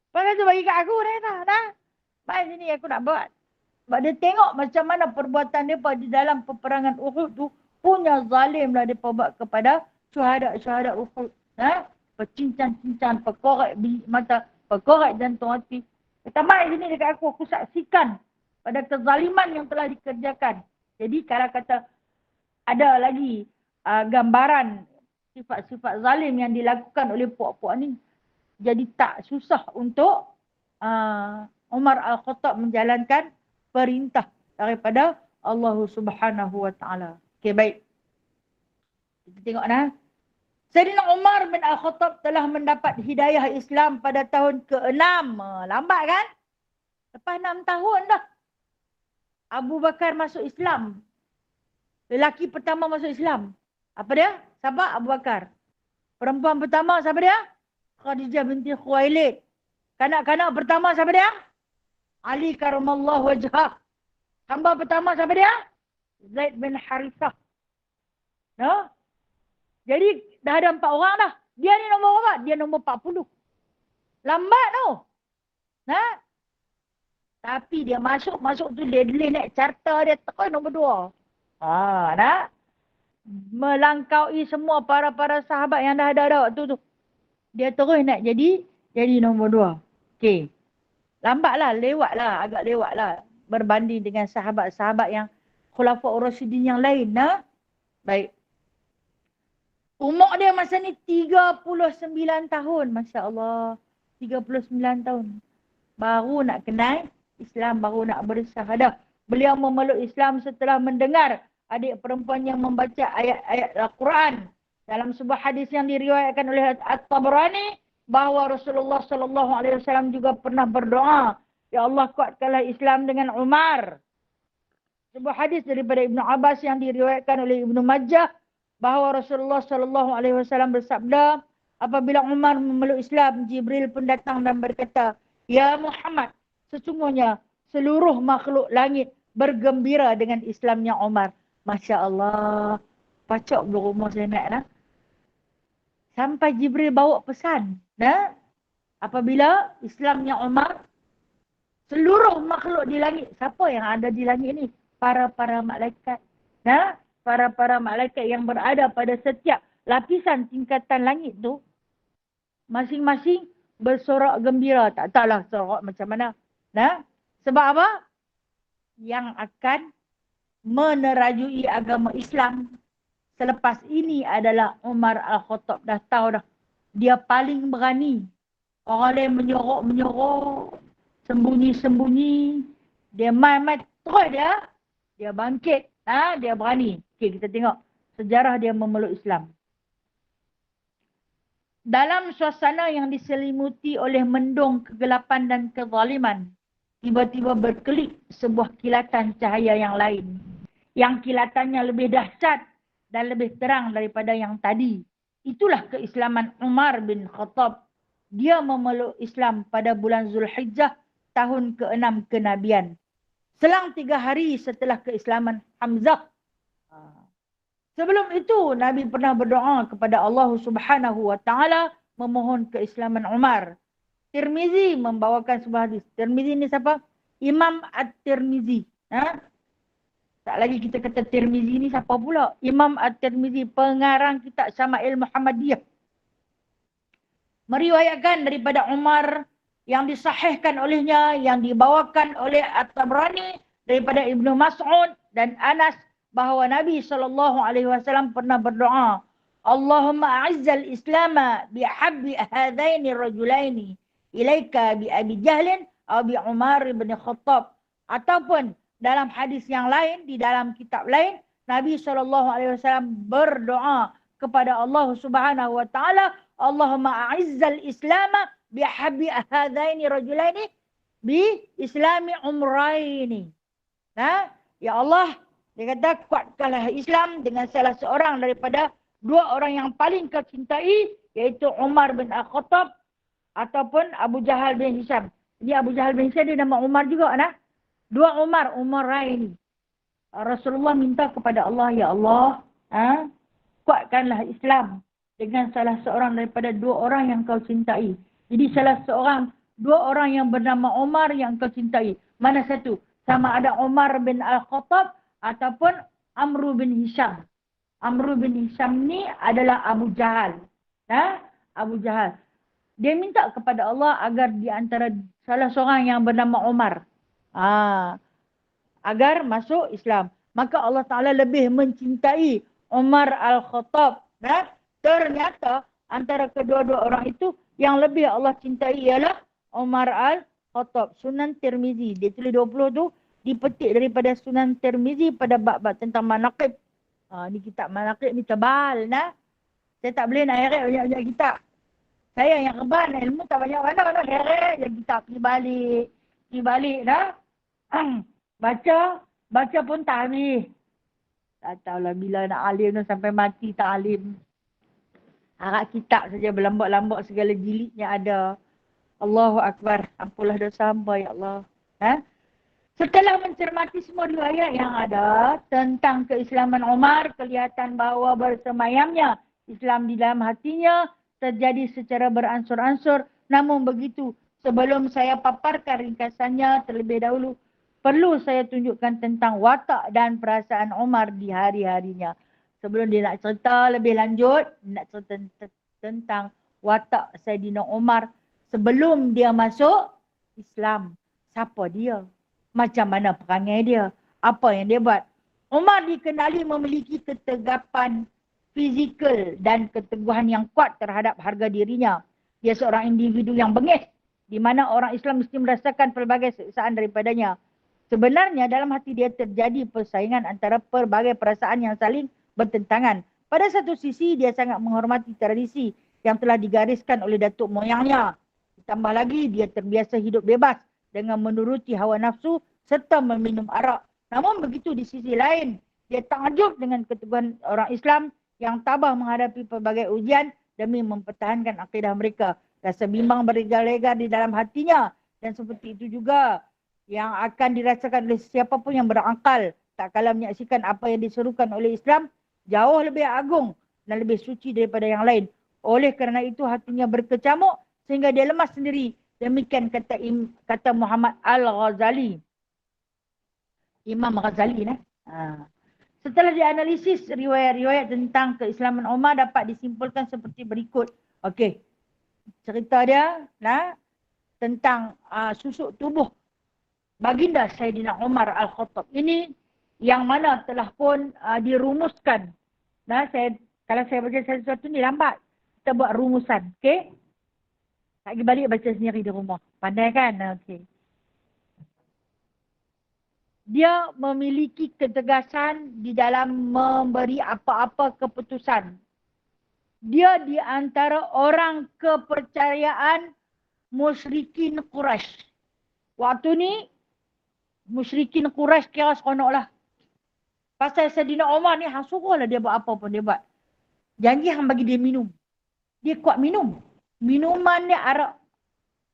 Lepas tu bagi kat aku dia kata, dah. Baik sini aku nak buat. Sebab dia tengok macam mana perbuatan dia di dalam peperangan Uhud tu, punya zalim lah dia buat kepada syuhada Uhud. Ha? Percincang-cincang, perkorek mata, perkorek jantung hati. Kata, baik sini dekat aku saksikan pada kezaliman yang telah dikerjakan. Jadi kalau kata ada lagi gambaran sifat-sifat zalim yang dilakukan oleh puak-puak ni, jadi tak susah untuk Umar Al-Khattab menjalankan perintah daripada Allah Subhanahu wa taala. Okey, baik. Kita tengok nah. Sayyidina Umar bin Al-Khattab telah mendapat hidayah Islam pada tahun ke-6. Lambat kan? Lepas 6 tahun dah. Abu Bakar masuk Islam. Lelaki pertama masuk Islam. Apa dia? Siapa? Abu Bakar. Perempuan pertama siapa dia? Khadijah binti Khuwailid. Kanak-kanak pertama siapa dia? Ali karamallahu wajhah. Hamba pertama siapa dia? Zaid bin Harithah. No? Jadi dah ada 4 orang dah. Dia ni nombor berapa? Dia nombor 40. Lambat tu. Nah? Tapi dia masuk tu dia naik carta dia terus nombor 2. Nah? Melangkaui semua para sahabat yang dah ada waktu tu. Dia terus nak jadi nombor 2. Okey. Lambatlah, agak lewatlah berbanding dengan sahabat-sahabat yang Khulafaur Rasyidin yang lain. Nah? Baik. Umur dia masa ni 39 tahun. Masya Allah. 39 tahun. Baru nak kenal Islam, baru nak bersyahadah. Beliau memeluk Islam setelah mendengar adik perempuan yang membaca ayat-ayat Al-Quran. Dalam sebuah hadis yang diriwayatkan oleh At-Tabrani, bahawa Rasulullah SAW juga pernah berdoa, ya Allah kuatkanlah Islam dengan Umar. Sebuah hadis daripada Ibnu Abbas yang diriwayatkan oleh Ibnu Majah, bahawa Rasulullah SAW bersabda, apabila Umar memeluk Islam, Jibril pun datang dan berkata, ya Muhammad, sesungguhnya seluruh makhluk langit bergembira dengan Islamnya Umar. Masya Allah. Pacok berumur saya nak lah. Sampai Jibril bawa pesan. Nah, apabila Islamnya Umar, seluruh makhluk di langit. Siapa yang ada di langit ni? Para malaikat. Nah, para malaikat yang berada pada setiap lapisan tingkatan langit tu, masing-masing bersorak gembira. Tak tahulah sorak macam mana. Nah, sebab apa? Yang akan menerajui agama Islam selepas ini adalah Umar Al-Khattab. Dah tahu dah. Dia paling berani. Orang lain menyorok, sembunyi-sembunyi. Dia main-main terus dia bangkit. Dia berani. Okey, kita tengok sejarah dia memeluk Islam. Dalam suasana yang diselimuti oleh mendung kegelapan dan kezaliman, tiba-tiba berkelip sebuah kilatan cahaya yang lain. Yang kilatannya lebih dahsyat dan lebih terang daripada yang tadi. Itulah keislaman Umar bin Khattab. dia memeluk Islam pada bulan Zulhijjah tahun ke-6 kenabian. Selang 3 hari setelah keislaman Hamzah. Sebelum itu, Nabi pernah berdoa kepada Allah Subhanahu wa taala memohon keislaman Umar. Tirmizi membawakan sebuah hadis. Tirmizi ni siapa? Imam At-Tirmizi. Tak lagi kita kata Tirmizi ni siapa pula? Imam At-Tirmizi, pengarang kitab Syama'il Muhammadiyah. Meriwayatkan daripada Umar yang disahihkan olehnya, yang dibawakan oleh At-Tabrani daripada Ibnu Mas'ud dan Anas, bahawa Nabi SAW pernah berdoa, Allahumma a'izzal islama bihabbi hadaini rajulaini ilaika bi Abi Jahlin atau bi Umar bin Khattab. Ataupun dalam hadis yang lain, di dalam kitab lain, Nabi SAW berdoa kepada Allah Subhanahu wa taala, Allahumma a'izzal islama bihabbi hadaini rajulaini bi islami umraini. Ya Allah, dia kata, kuatkanlah Islam dengan salah seorang daripada 2 orang yang paling kau cintai, iaitu Umar bin Al-Khattab ataupun Abu Jahal bin Hisham. Jadi Abu Jahal bin Hisham dia nama Umar juga. 2 Umaraini. Rasulullah minta kepada Allah, ya Allah, kuatkanlah Islam dengan salah seorang daripada 2 orang yang kau cintai. Jadi salah seorang, 2 orang yang bernama Umar yang kau cintai. Mana satu? Sama ada Umar bin Al-Khattab ataupun Amru bin Hisham. Amru bin Hisham ni adalah Abu Jahal. Abu Jahal. Dia minta kepada Allah agar di antara salah seorang yang bernama Umar. Agar masuk Islam. Maka Allah Ta'ala lebih mencintai Umar Al-Khattab. Ternyata antara kedua-dua orang itu yang lebih Allah cintai ialah Umar Al-Khattab. Sunan Tirmizi. Dia tulis 20 tu dipetik daripada Sunan Tirmizi pada bab-bab tentang manaqib. Ni kitab manaqib ni tebal. Saya tak boleh nak heret banyak-banyak kitab. Saya yang reban ilmu tak banyak mana heret je kitab. Pergi balik dah. Baca pun tak habis. Tak tahulah bila nak alim dah, sampai mati tak alim. Harap kitab saja berlambak-lambak segala jilidnya ada. Allahu Akbar. Ampunlah dosa hamba ya Allah. Setelah mencermati semua riwayat yang ada tentang keislaman Umar, kelihatan bahawa bersemayamnya Islam di dalam hatinya terjadi secara beransur-ansur. Namun begitu, sebelum saya paparkan ringkasannya terlebih dahulu, perlu saya tunjukkan tentang watak dan perasaan Umar di hari-harinya. Sebelum dia nak cerita lebih lanjut, nak cerita tentang watak Saidina Umar sebelum dia masuk Islam. Siapa dia? Macam mana perangai dia? Apa yang dia buat? Umar dikenali memiliki ketegapan fizikal dan keteguhan yang kuat terhadap harga dirinya. Dia seorang individu yang bengis, di mana orang Islam mesti merasakan pelbagai siksaan daripadanya. Sebenarnya dalam hati dia terjadi persaingan antara pelbagai perasaan yang saling bertentangan. Pada satu sisi, dia sangat menghormati tradisi yang telah digariskan oleh datuk moyangnya. Ditambah lagi, dia terbiasa hidup bebas dengan menuruti hawa nafsu serta meminum arak. Namun begitu di sisi lain, dia takjub dengan keteguhan orang Islam yang tabah menghadapi pelbagai ujian demi mempertahankan akidah mereka. Rasa bimbang berlegar-legar di dalam hatinya, dan seperti itu juga yang akan dirasakan oleh siapa pun yang berakal tak kala menyaksikan apa yang diserukan oleh Islam jauh lebih agung dan lebih suci daripada yang lain. Oleh kerana itu hatinya berkecamuk sehingga dia lemas sendiri. Demikian kata Muhammad Al-Ghazali. Imam Ghazali. Setelah dianalisis riwayat-riwayat tentang keislaman Umar dapat disimpulkan seperti berikut. Okey. Cerita dia tentang susuk tubuh baginda Saidina Umar Al-Khattab. Ini yang mana telah pun dirumuskan. Kalau saya baca sesuatu ni lambat. Kita buat rumusan. Okey. Tak pergi balik baca sendiri di rumah. Pandai kan? Okey. Dia memiliki ketegasan di dalam memberi apa-apa keputusan. Dia di antara orang kepercayaan musyrikin Quraisy. Waktu ni, musyrikin Quraisy kira seronok lah. Pasal Saidina Umar ni, suruhlah dia buat apa pun dia buat. Janji hang bagi dia minum. Dia kuat minum. Minuman dia arak.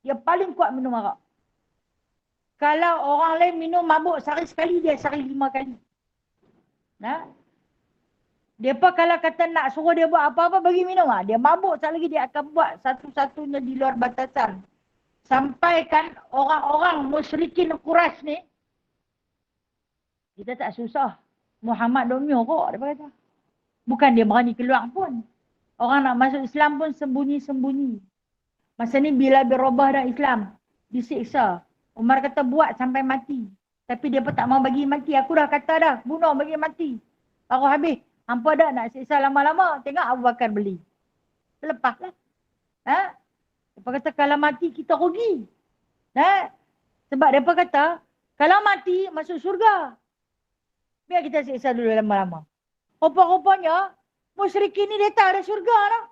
Dia paling kuat minum arak. Kalau orang lain minum mabuk sehari sekali, dia sehari 5 kali. Nah, Depa kalau kata nak suruh dia buat apa-apa, bagi minum. Dia mabuk, sekali lagi dia akan buat satu-satunya di luar batasan. Sampai kan orang-orang musyrikin Quraisy ni, kita tak susah. Muhammad domyo kok, dia kata. Bukan dia berani keluar pun. Orang nak masuk Islam pun sembunyi-sembunyi. Masa ni bila berubah dah Islam, disiksa. Umar kata buat sampai mati. Tapi dia pun tak mau bagi mati. Aku dah kata dah, bunuh bagi mati. Baru habis. Hampa dah nak siksa lama-lama. Tengok Abu Bakar beli. Lepaslah. Dia kata kalau mati kita rugi. Sebab dia kata kalau mati masuk surga. Biar kita siksa dulu lama-lama. Rupa-rupanya musyrikin ni dia tahu ada surga lah.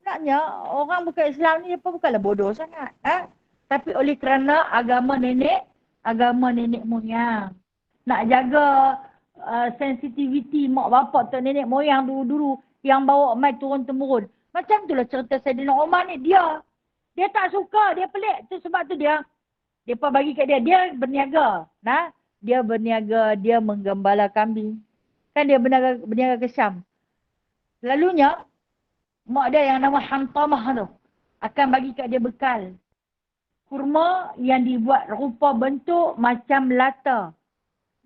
Naknya orang bukan Islam ni dia bukanlah bodoh sangat. Tapi oleh kerana agama nenek moyang. Nak jaga sensitiviti mak bapak atau nenek moyang dulu-dulu yang bawa mai turun-temurun. Macam itulah cerita Saidina Umar ni. Dia tak suka, dia pelik. Tu sebab tu dia bagi kat dia berniaga. Dia berniaga, dia menggembala kambing. Kan dia berniaga ke Syam. Selalunya mak dia yang nama Hantamah tu akan bagi kat dia bekal. Kurma yang dibuat rupa bentuk macam Lata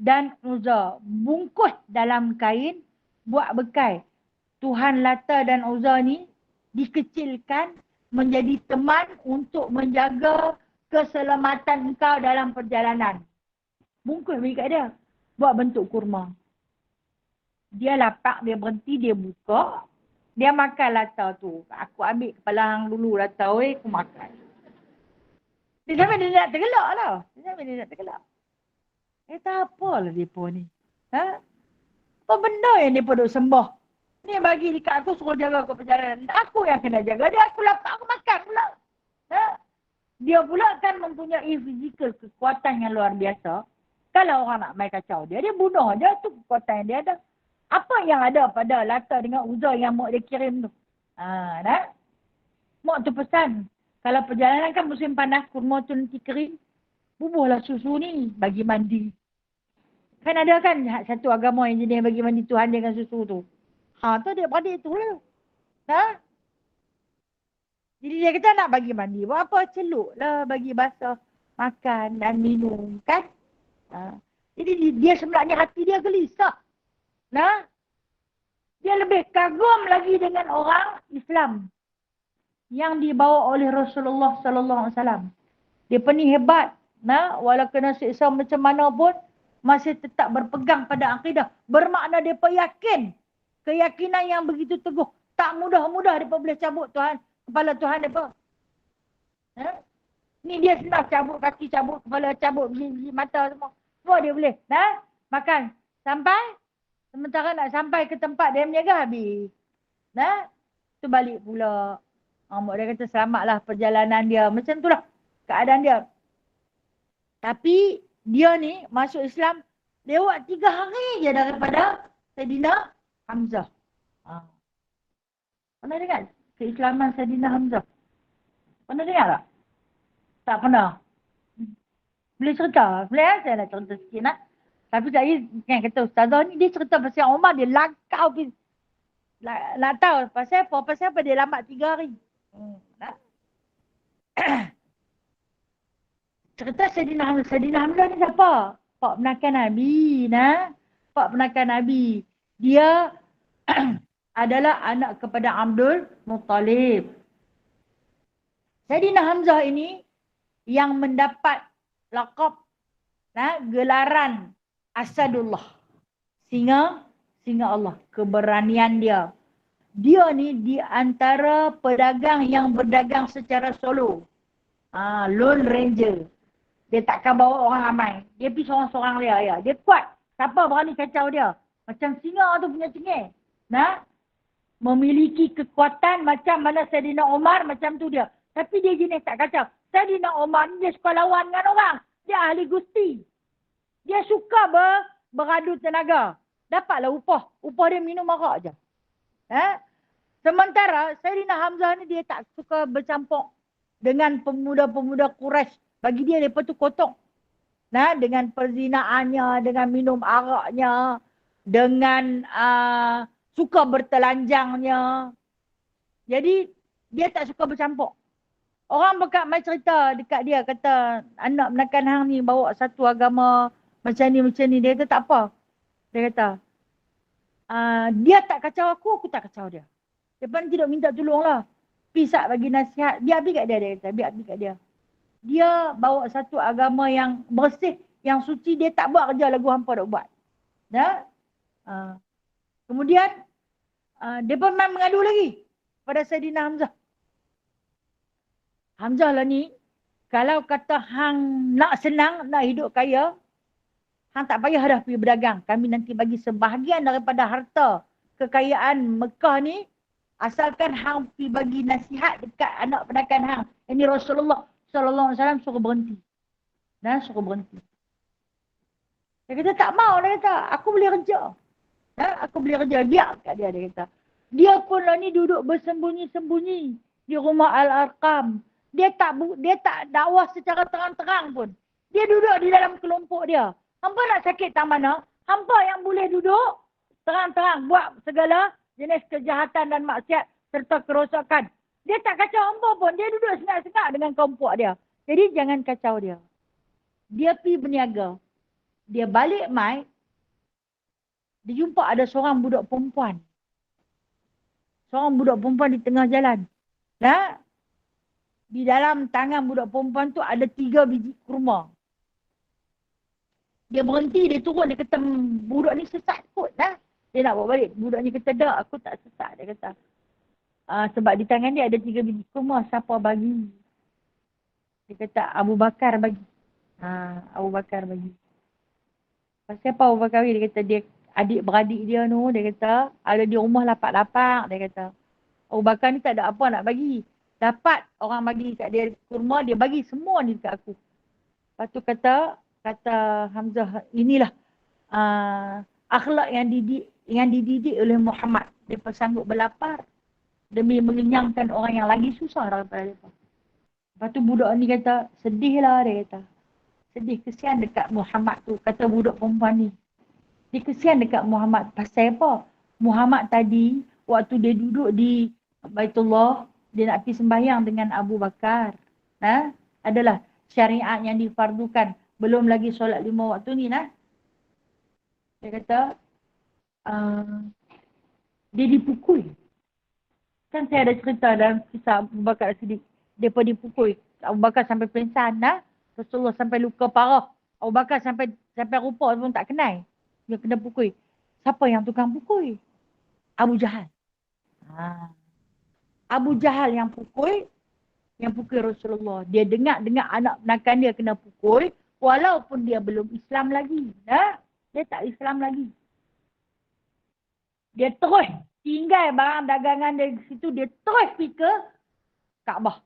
dan Uzza. Bungkus dalam kain, buat bekal. Tuhan Lata dan Uzza ni dikecilkan menjadi teman untuk menjaga keselamatan engkau dalam perjalanan. Bungkus bagi kat dia. Buat bentuk kurma. Dia lapak, dia berhenti, dia buka. Dia makan Lata tu. Aku ambil kepala hang dulu Lata, aku makan. Dia sampai dia nak tergelak lah. Tak apalah mereka ni. Apa benda yang mereka duk sembah? Ni bagi dekat aku suruh jaga ke perjalanan. Aku yang kena jaga dia. Aku lapar, aku makan pula. Dia pula kan mempunyai fizikal kekuatan yang luar biasa. Kalau orang nak main kacau dia bunuh je. Tu kekuatan yang dia ada. Apa yang ada pada Lata dengan Uzza yang mak dia kirim tu? Mak tu pesan. Kalau perjalanan kan musim panas, kurma tu nanti kering. Bubuhlah susu ni bagi mandi. Kan ada kan satu agama yang jenis bagi mandi Tuhan dengan susu tu. Tu adik-beradik tu lah. Jadi dia kata nak bagi mandi. Buat apa? Celuk lah bagi basah. Makan dan minum. Kan? Jadi dia sebenarnya hati dia gelisah. Dia lebih kagum lagi dengan orang Islam yang dibawa oleh Rasulullah sallallahu alaihi wasallam. Dia ni hebat. Walau kena siksa macam mana pun masih tetap berpegang pada akidah. Bermakna dia yakin. Keyakinan yang begitu teguh. Tak mudah-mudah dia boleh cabut Tuhan. Kepala Tuhan dia. Ni dia senang cabut kaki, cabut kepala, cabut biji mata semua. Semua dia boleh. Makan. Sampai. Sementara nak sampai ke tempat dia menjaga habis. Tu balik pula. Mak dia kata selamatlah perjalanan dia. Macam tu lah keadaan dia. Tapi dia ni masuk Islam lewat 3 hari je daripada Saidina Hamzah. Pernah dengar keislaman Saidina Hamzah? Pernah dengar tak? Tak pernah. Boleh cerita? Boleh saya nak cerita sikit nak. Tapi saya kan kata ustazah ni dia cerita pasal Umar dia langkau. Nak tahu pasal apa? Pasal apa dia lambat 3 hari? Cerita Saidina Hamzah. Saidina Hamzah ni siapa? Pak penakan Nabi. Pak penakan Nabi. Dia adalah anak kepada Abdul Muttalib. Saidina Hamzah ini yang mendapat laqab gelaran Asadullah. Singa Allah. Keberanian dia. Dia ni di antara pedagang yang berdagang secara solo. Lone Ranger. Dia takkan bawa orang ramai. Dia pergi seorang-seorang dia. Dia kuat. Siapa berani kacau dia? Macam singa tu punya cengih. Memiliki kekuatan macam mana Saidina Umar, macam tu dia. Tapi dia jenis tak kacau. Saidina Umar ni dia suka lawan dengan orang. Dia ahli gusti. Dia suka beradu tenaga. Dapatlah upah. Upah dia minum arak je. Sementara Sayyidina Hamzah ni dia tak suka bercampur dengan pemuda-pemuda Quraisy. Bagi dia, mereka tu kotor. Nah, dengan perzinaannya, dengan minum araknya, dengan suka bertelanjangnya. Jadi, dia tak suka bercampur. Orang bekat mai cerita dekat dia, kata anak menakan hang ni bawa satu agama macam ni. Dia kata tak apa. Dia kata, dia tak kacau aku tak kacau dia. Lepas ni tidak minta tolong lah. Pisak bagi nasihat. Biar habis kat dia, dia kata. Biar habis kat dia. Dia bawa satu agama yang bersih, yang suci. Dia tak buat kerja lagu hampa nak buat. Ya? Kemudian, dia pun mengadu lagi pada Sayyidina Hamzah. Hamzah lah ni, kalau kata hang nak senang, nak hidup kaya, hang tak payah dah pergi berdagang. Kami nanti bagi sebahagian daripada harta kekayaan Mekah ni, asalkan hang pergi bagi nasihat dekat anak penakan hang. Ini Rasulullah sallallahu alaihi wasallam suruh berhenti. Dan suruh berhenti. Dia kata tak mau, dia kata aku boleh kerja. Aku boleh kerja. Biar kat dia kata. Dia pun lah ni duduk bersembunyi-sembunyi di rumah Al-Arqam. Dia tak dakwah secara terang-terang pun. Dia duduk di dalam kelompok dia. Hampa nak sakit tak mana? Hampa yang boleh duduk terang-terang buat segala jenis kejahatan dan maksiat serta kerosakan. Dia tak kacau hampa pun. Dia duduk senang-senang dengan kelompok dia. Jadi jangan kacau dia. Dia pergi berniaga. Dia balik mai. Dia jumpa ada seorang budak perempuan. Seorang budak perempuan di tengah jalan. Di dalam tangan budak perempuan tu ada 3 biji kurma. Dia berhenti, dia turun, dia kata, budak ni sesat kot. Dia nak bawa balik. Budak ni kata, tak, aku tak sesat. Dia kata, sebab di tangan dia ada 3 biji kurma, siapa bagi? Dia kata, Abu Bakar bagi. Abu Bakar bagi. Pasal apa Abu Bakar bagi? Dia kata, dia adik-beradik dia tu, dia kata, ada di rumah lapak-lapak. Dia kata, Abu Bakar ni tak ada apa nak bagi. Dapat orang bagi kat dia kurma, dia bagi semua ni dekat aku. Lepas tu kata Hamzah, inilah akhlak yang dididik oleh Muhammad. Dia sanggup berlapar demi mengenyangkan orang yang lagi susah daripada dia. Lepas tu budak ni kata, sedihlah dia kata. Sedih, kesian dekat Muhammad tu, kata budak perempuan ni. Dia kesian dekat Muhammad. Pasal apa? Muhammad tadi, waktu dia duduk di Baitullah, dia nak pergi sembahyang dengan Abu Bakar. Adalah syariat yang difardukan. Belum lagi solat 5 waktu ni. Dia kata, dia dipukul. Kan saya ada cerita dalam kisah Abu Bakar Siddiq. Dia pun dipukul. Abu Bakar sampai pingsan. Rasulullah sampai luka parah. Abu Bakar sampai rupa pun tak kenal. Dia kena pukul. Siapa yang tukang pukul? Abu Jahal. Abu Jahal yang pukul Rasulullah. Dia dengar anak penakan dia kena pukul, walaupun dia belum Islam lagi. Dia tak Islam lagi. Dia terus tinggal barang dagangan dia di situ, dia terus pergi ke Kaabah.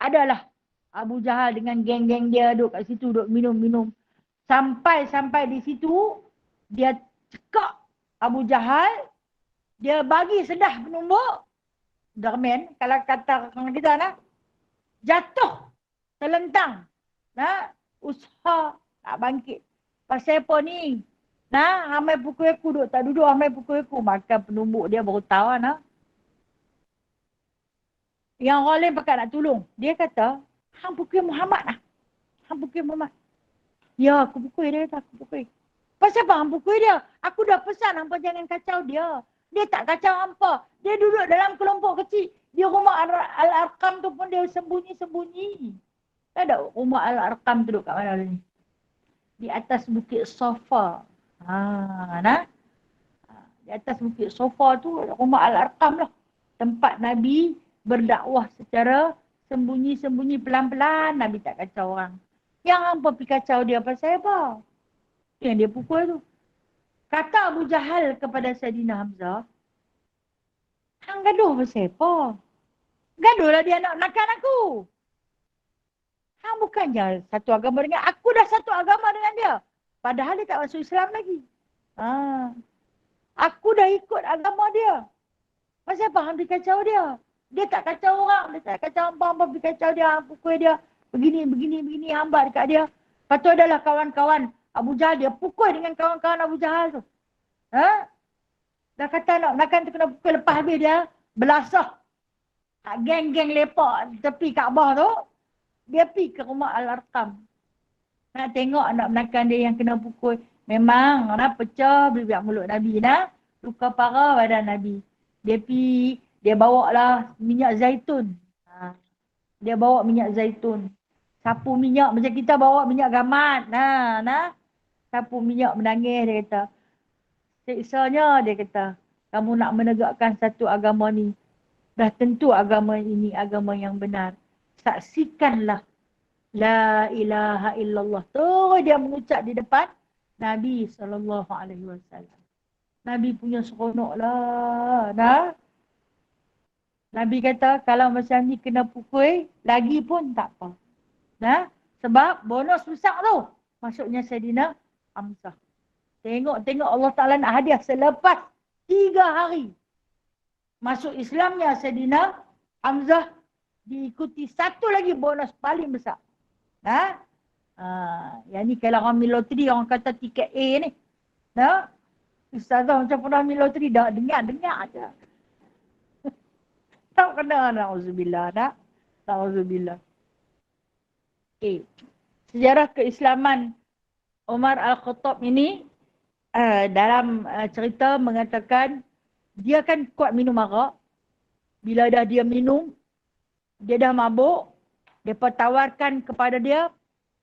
Adalah Abu Jahal dengan geng-geng dia duduk kat situ, duduk minum-minum. Sampai di situ, dia cekak Abu Jahal, dia bagi sedah penumbuk, Darman, kalau kata orang kita jatuh, terlentang, usaha nak bangkit. Pasal apa ni? Ramai pukul aku, tak duduk ramai pukul aku. Maka penumbuk dia baru tahu. Yang orang lain pakat nak tolong. Dia kata, hang pukul Muhammad . Hang pukul Muhammad. Ya, aku pukul dia kata, aku pukul. Pasal apa hang pukul dia? Aku dah pesan hampa jangan kacau dia. Dia tak kacau hampa. Dia duduk dalam kelompok kecil. Di rumah Al-Arqam tu pun dia sembunyi-sembunyi. Tak ada rumah Al-Arqam tu duduk kat mana ni? Di atas bukit Safa. Di atas bukit Safa tu rumah Al-Arqam lah. Tempat Nabi berdakwah secara sembunyi-sembunyi pelan-pelan. Nabi tak kacau orang. Yang hampa pergi kacau dia pasal apa? Yang dia pukul tu. Kata Abu Jahal kepada Sayyidina Hamzah, hang gaduh pasal apa? Gaduhlah dia nak nakan aku. Hang bukannya satu agama dengan aku, dah satu agama dengan dia. Padahal dia tak masuk Islam lagi. Aku dah ikut agama dia. Pasal apa hang pergi kacau dia? Dia tak kacau orang. Dia tak kacau hamba-hamba pergi kacau dia. Hang pukul dia. Begini, hambat dekat dia. Lepas tu adalah kawan-kawan Abu Jahal. Dia pukul dengan kawan-kawan Abu Jahal tu. Ha? Dah kata nak tu kena pukul lepas habis dia. Belasah. Geng-geng lepak tepi Kaabah tu. Dia pergi ke rumah Al-Arqam. Nak tengok anak menakan dia yang kena pukul. Memang nak pecah bibir mulut Nabi. Nah. Luka parah badan Nabi. Dia bawa lah minyak zaitun. Ha. Dia bawa minyak zaitun. Sapu minyak macam kita bawa minyak gamat. Nah. Sapu minyak menangis dia kata. Siksanya dia kata. Kamu nak menegakkan satu agama ni. Dah tentu agama ini agama yang benar. Saksikanlah. La ilaha illallah. Terus dia mengucap di depan Nabi SAW. Nabi punya seronok lah. Nah. Nabi kata kalau macam ni kena pukul lagi pun tak apa. Nah. Sebab bonus besar tu. Maksudnya Sayyidina Hamzah. Tengok Allah Ta'ala nak hadiah selepas 3 hari. Masuk Islamnya Sayyidina Hamzah diikuti satu lagi bonus paling besar. Nah. Yang ni kalau orang main loteri orang kata tiket A ni. Nah. Ustazah macam pernah main loteri dah dengar aja. Tak kena na'udzubillah nak. Na'udzubillah. Okay. Sejarah keislaman Umar Al-Khattab ini dalam cerita mengatakan dia kan kuat minum arak. Bila dah dia minum, dia dah mabuk, mereka tawarkan kepada dia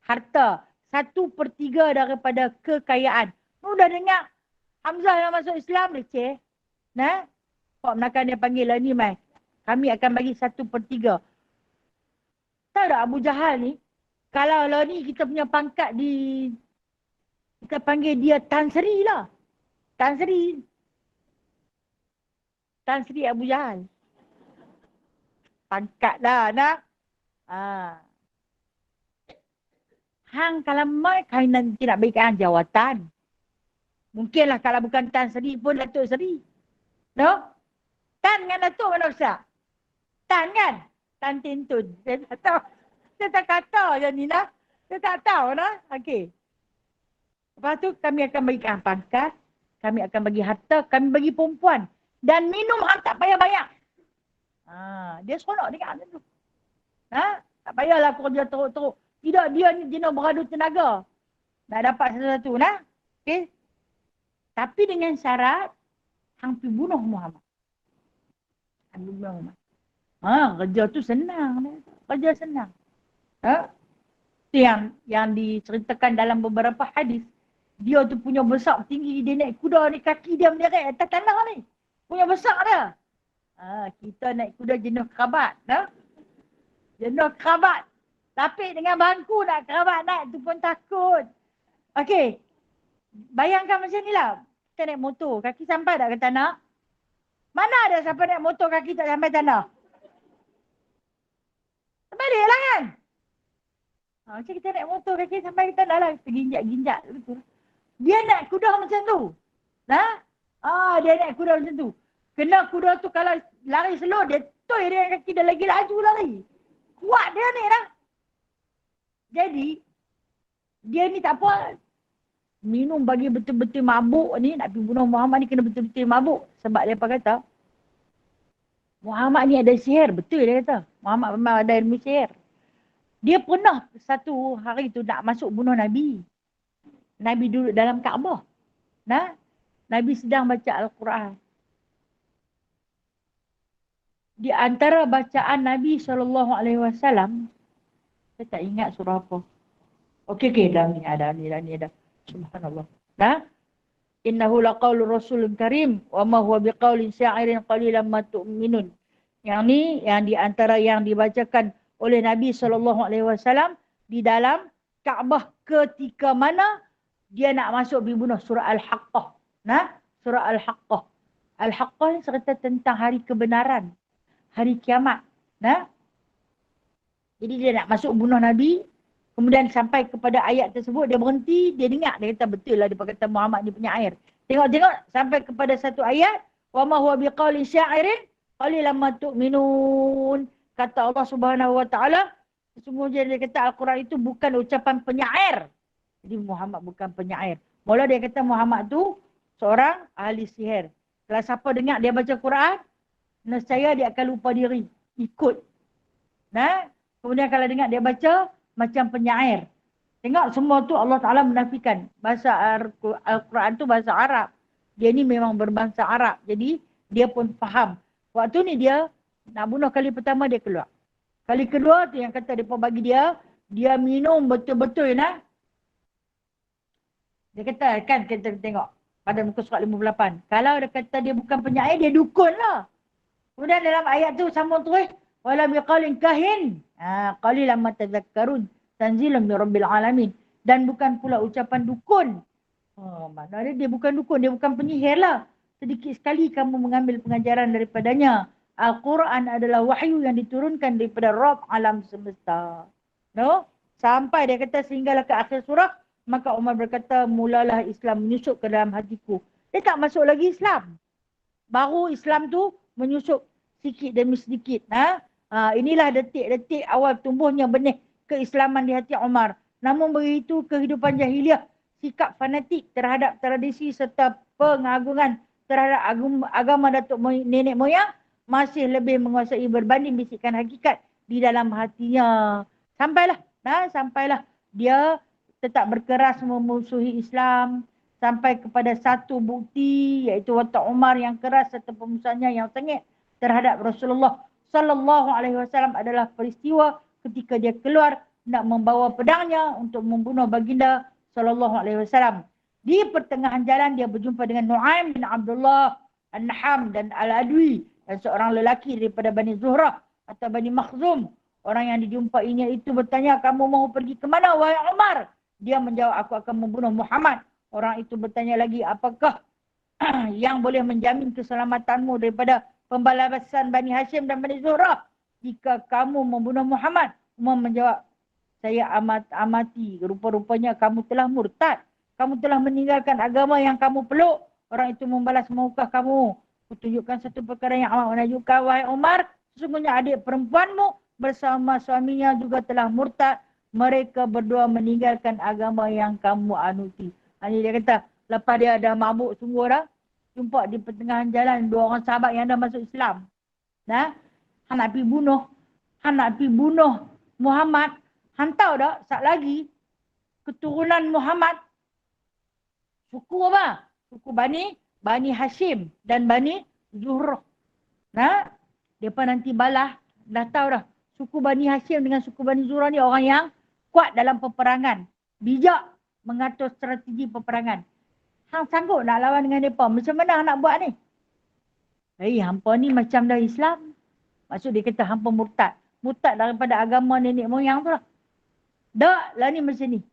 harta 1/3 daripada kekayaan. Dah dengar Hamzah yang masuk Islam, leceh. Nah, Pak Menakan dia panggil lah ni, mai. Kami akan bagi 1/3. Tahu tak Abu Jahal ni, kalau lah ni kita punya pangkat di, kita panggil dia Tan Sri lah. Tan Sri Abu Jahal. Pangkat lah, nak. Hang kalau mai, kami nanti nak berikan jawatan. Mungkinlah kalau bukan Tan Sri pun Datuk Sri. No? Tan dengan Datuk mana besar? Tan kan? Tan Tintun. Saya tak tahu. Saya tak kata je ni lah. Saya tak tahu lah. Okey. Lepas tu kami akan bagikan pangkat. Kami akan bagi harta. Kami bagi perempuan. Dan minum hang tak payah bayar. Dia seronok dengan hang tu. Tak payahlah kerja teruk-teruk. Tidak, dia ni jenis beradu tenaga. Nak dapat sesuatu. Okey. Tapi dengan syarat hang pergi bunuh Muhammad. Hang bunuh Muhammad. Kerja tu senang. Kerja senang. Itu yang diceritakan dalam beberapa hadis. Dia tu punya besar tinggi. Dia naik kuda ni, kaki dia menderek atas tanah ni. Punya besar dia. Kita naik kuda jenuh kerabat. Jenuh kerabat. Tapi dengan bangku nak kerabat naik tu pun takut. Okey. Bayangkan macam ni lah. Kita naik motor. Kaki sampai tak ke tanah? Mana ada siapa naik motor kaki tak sampai tanah? Terbalik lah kan? Macam kita naik motor kaki sampai ke tanah lah. Terginjak-ginjak. Dia naik kuda macam tu. Dia naik kuda macam tu. Kena kuda tu kalau lari slow, dia toy dia kaki dia lagi laju lari. Kuat dia ni lah. Jadi, dia ni tak apa. Minum bagi betul-betul mabuk ni, nak pergi bunuh Muhammad ni kena betul-betul mabuk. Sebab dia apa kata? Muhammad ni ada sihir. Betul dia kata. Muhammad memang ada ilmu sihir. Dia pernah satu hari tu nak masuk bunuh Nabi. Nabi duduk dalam Kaabah. Nabi sedang baca Al-Quran. Di antara bacaan Nabi SAW, saya tak ingat surah apa. Okey, dah ni ada. Subhanallah. Innahu laqaulu rasulun karim wa ma huwa biqaulin sya'irin qalilan ma tu'minun. Yang ni yang di antara yang dibacakan oleh Nabi SAW di dalam Kaabah ketika mana dia nak masuk dibunuh, surah Al-Haqqah. Surah Al-Haqqah. Al-Haqqah ni cerita tentang hari kebenaran, hari kiamat. Jadi dia nak masuk bunuh Nabi. Kemudian sampai kepada ayat tersebut, dia berhenti, dia dengar. Dia kata betul lah, dia kata Muhammad ni punya air. Tengok-tengok sampai kepada satu ayat. Wa ma huwa biqaulin sya'irin qalilan ma tu'minun. Kata Allah Subhanahu wa taala, sesungguhnya dia kata Al-Quran itu bukan ucapan penyair. Jadi Muhammad bukan penyair. Mula dia kata Muhammad tu seorang ahli sihir. Kalau siapa dengar dia baca Quran, nescaya dia akan lupa diri, ikut. Nah, kemudian kalau dengar dia baca macam penyair. Tengok semua tu Allah Ta'ala menafikan. Bahasa Al-Quran tu bahasa Arab. Dia ni memang berbahasa Arab. Jadi dia pun faham. Waktu ni dia nak bunuh kali pertama dia keluar. Kali kedua tu yang kata dia bagi dia minum betul-betul nah. Dia kata kan kita tengok pada muka surat 58. Kalau dia kata dia bukan penyair, dia dukun lah. Kemudian dalam ayat tu sambung terus. Wala biqalin kahin. Qalilan ma tadhakkarun. Tanzilun min rabbil alamin. Dan bukan pula ucapan dukun. Maknanya dia bukan dukun, dia bukan penyihir lah. Sedikit sekali kamu mengambil pengajaran daripadanya. Al-Quran adalah wahyu yang diturunkan daripada Rabb alam semesta. No? Sampai dia kata sehinggalah ke akhir surah, maka Umar berkata, mulalah Islam menyusup ke dalam hatiku. Dia tak masuk lagi Islam. Baru Islam tu menyusup sedikit demi sedikit. Inilah detik-detik awal tumbuhnya benih keislaman di hati Umar. Namun begitu kehidupan jahiliah, sikap fanatik terhadap tradisi serta pengagungan terhadap agama datuk nenek moyang masih lebih menguasai berbanding bisikan hakikat di dalam hatinya. Sampailah dia tetap berkeras memusuhi Islam sampai kepada satu bukti iaitu watak Umar yang keras serta pemusuhannya yang sengit terhadap Rasulullah sallallahu alaihi wasallam adalah peristiwa ketika dia keluar nak membawa pedangnya untuk membunuh baginda sallallahu alaihi wasallam. Di pertengahan jalan dia berjumpa dengan Nu'aim bin Abdullah An-Naham dan Al-Adwi dan seorang lelaki daripada Bani Zuhrah atau Bani Makhzum. Orang yang dijumpainya itu bertanya, kamu mau pergi ke mana wahai Umar? Dia menjawab, aku akan membunuh Muhammad. Orang itu bertanya lagi, apakah yang boleh menjamin keselamatanmu daripada pembalasan Bani Hashim dan Bani Zuhrah jika kamu membunuh Muhammad? Umar menjawab, saya amati, rupa-rupanya kamu telah murtad. Kamu telah meninggalkan agama yang kamu peluk. Orang itu membalas, maukah kamu kutunjukkan satu perkara yang amat menakjubkan wahai Umar? Sesungguhnya adik perempuanmu bersama suaminya juga telah murtad. Mereka berdua meninggalkan agama yang kamu anuti. Ini dia kata, lepas dia dah mabuk sungguh dah, jumpa di pertengahan jalan dua orang sahabat yang dah masuk Islam. Han nak pergi bunuh Muhammad. Han tahu tak, sat lagi keturunan Muhammad suku apa? Suku Bani Hashim dan Bani Zuhrah. Depa nanti balah, dah tahu dah. Suku Bani Hashim dengan suku Bani Zuhrah ni orang yang kuat dalam peperangan. Bijak mengatur strategi peperangan. Hang sanggup nak lawan dengan mereka? Macam mana nak buat ni? Hampa ni macam dah Islam. Maksud dia kata hampa murtad. Murtad daripada agama nenek moyang tu lah. Tak lah ni macam ni.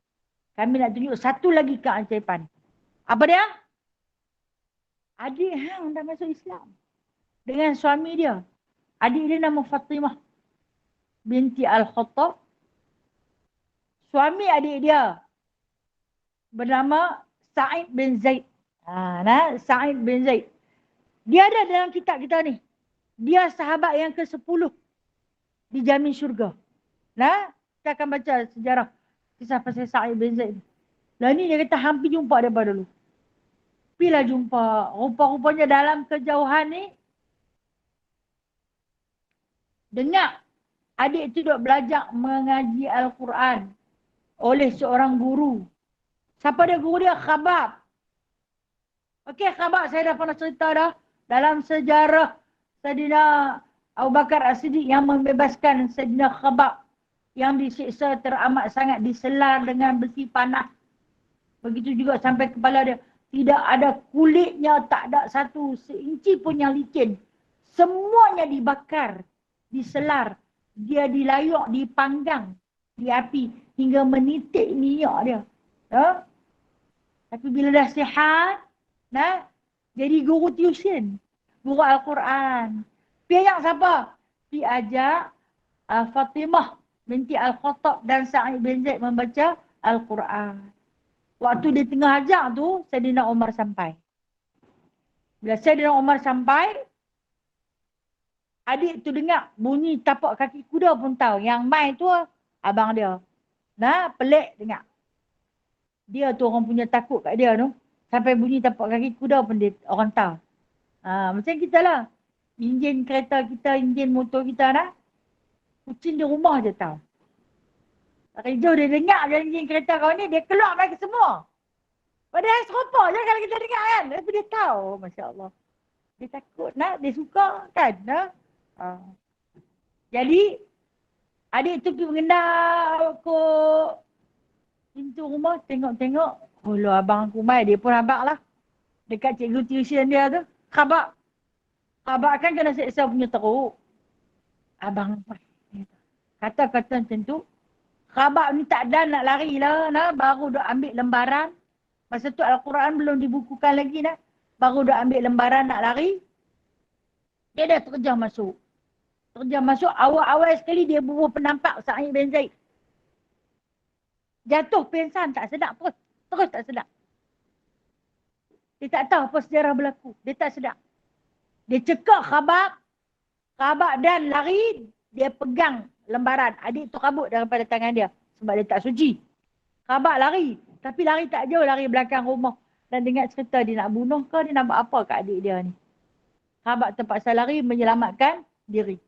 Kami nak tunjuk satu lagi keajaiban. Apa dia? Adik hang dah masuk Islam. Dengan suami dia. Adik dia nama Fatimah binti Al-Khattab. Suami adik dia bernama Sa'id bin Zaid. Sa'id bin Zaid. Dia ada dalam kitab kita ni. Dia sahabat yang ke-10 dijamin syurga. Kita akan baca sejarah kisah pasal Sa'id bin Zaid. Ni dia kata hampir jumpa dia dulu. Pilah jumpa. Rupa-rupanya dalam kejauhan ni, dengar adik tu duk belajar mengaji Al-Quran oleh seorang guru. Siapa dia guru dia? Khabab. Okey, Khabab saya dah pernah cerita dah. Dalam sejarah Sayyidina Abu Bakar As-Siddiq yang membebaskan Sayyidina Khabab yang disiksa teramat sangat, diselar dengan besi panas. Begitu juga sampai kepala dia. Tidak ada kulitnya, tak ada satu seinci pun yang licin. Semuanya dibakar, diselar. Dia dilayuk, dipanggang di api hingga menitik minyak dia. Tapi bila dah sihat, jadi guru tuition, guru Al-Quran. Pi ajak siapa? Pi ajak Fatimah binti Al-Khattab dan Sa'id bin Zaid membaca Al-Quran. Waktu dia tengah ajak tu, Sayyidina Umar sampai. Bila Sayyidina Umar sampai, Adik tu dengar bunyi tapak kaki kuda pun tahu. Yang mai tu abang dia. Nah, pelik dengar. Dia tu orang punya takut kat dia tu. Sampai bunyi tapak kaki kuda pun dia orang tahu. Macam kita lah. Enjin kereta kita, enjin motor kita nah. Kucing di rumah je tahu. Rejo dia dengar je enjin kereta kau ni, dia keluar mereka semua. Padahal serupa je kalau kita dengar kan. Tapi dia tahu, Masya Allah. Dia takut nak, dia suka kan. Nah? Jadi, adik tu pergi mengendap ke pintu rumah, tengok-tengok. Oh, abang aku mai, dia pun abang lah. Dekat cikgu tuition dia tu. Khabar. Khabar kan kena seksa punya teruk. Abang kata-kata macam tu. Khabar ni tak ada nak lari lah. Nah. Baru dah ambil lembaran. Masa tu Al-Quran belum dibukukan lagi. Nah. Baru dah ambil lembaran nak lari. Dia dah terjah masuk. Terjah masuk, awal-awal sekali dia bubuh penampak Sa'id bin Zaid. Jatuh pingsan tak sedap terus. Terus tak sedap. Dia tak tahu apa sejarah berlaku. Dia tak sedap. Dia cekak khabar dan lari. Dia pegang lembaran. Adik tu kabut daripada tangan dia. Sebab dia tak suci. Khabar lari. Tapi lari tak jauh. Lari belakang rumah. Dan dengar cerita dia nak bunuh ke dia nak buat apa kat adik dia ni. Khabar terpaksa lari menyelamatkan diri.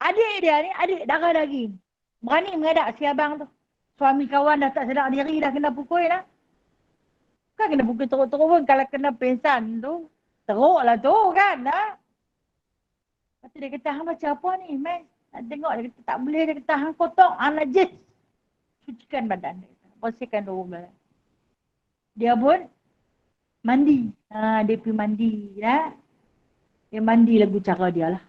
Adik dia ni, adik darah daging. Berani mengadak si abang tu. Suami kawan dah tak sedar diri, dah kena pukul dah. Kan kena pukul teruk-teruk pun kalau kena pingsan tu. Teruk lah tu kan. Dah. Lepas tu dia kata, hang baca apa ni? Man? Nak tengok, dia kata tak boleh. Dia kata, hang kotor, hang najis. Sucikan badan dia. Bersihkan rumah. Dia pun mandi. Dia pergi mandi. Dah. Dia mandi lagu cara dia lah.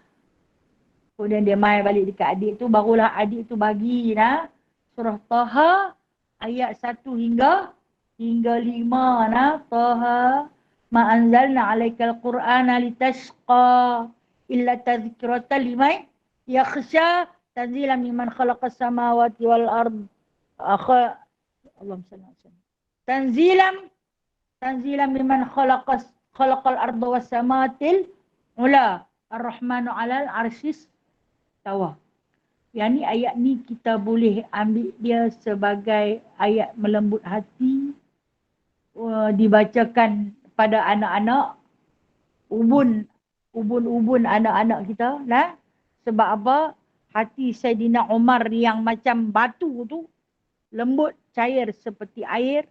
Kemudian dia mai balik dekat adik tu. Barulah adik tu bagi nah, surah Taha ayat 1 hingga 5 nah. Taha ma anzalna alaikal qur'ana litashqa illa tadhkiratan liman yakhsha tanzilan mimman khalaqas samawati wal ard. Allahumma salli alaihi wasallam. Tanzilan mimman khalaqal arda was samatil ula ar-rahmanu 'alal arsyis tawa. Yang ni ayat ni kita boleh ambil dia sebagai ayat melembut hati. Dibacakan pada anak-anak. Ubun anak-anak kita. Nah? Sebab apa? Hati Saidina Umar yang macam batu tu. Lembut, cair seperti air.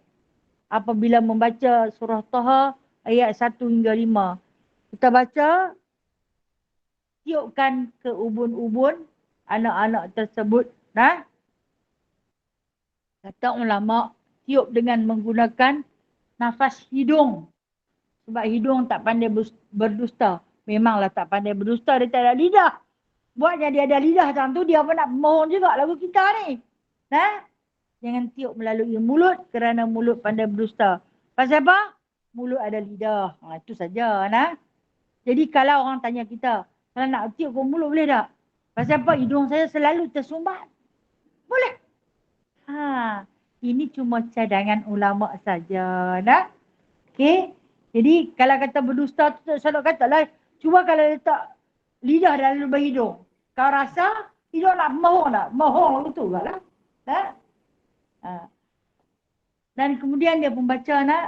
Apabila membaca surah Taha ayat 1 hingga 5. Kita baca. Tiupkan ke ubun-ubun anak-anak tersebut. Nah? Kata ulama, tiup dengan menggunakan nafas hidung. Sebab hidung tak pandai berdusta. Memanglah tak pandai berdusta, dia tak ada lidah. Buatnya dia ada lidah macam tu, dia pun nak mohon juga lagu kita ni. Nah? Jangan tiup melalui mulut kerana mulut pandai berdusta. Pasal apa? Mulut ada lidah. Itu saja. Nah? Jadi kalau orang tanya kita, kalau nak tiup ke mulut boleh tak? Pasal apa? Hidung saya selalu tersumbat. Boleh. Ini cuma cadangan ulama saja. Nah? Okey. Jadi kalau kata berdusta tu selalu kata lah. Cuba kalau letak lidah dalam lubang hidung. Kau rasa hidung nak mohon tak? Mohon betul tak lah. Nah? Dan kemudian dia membaca nak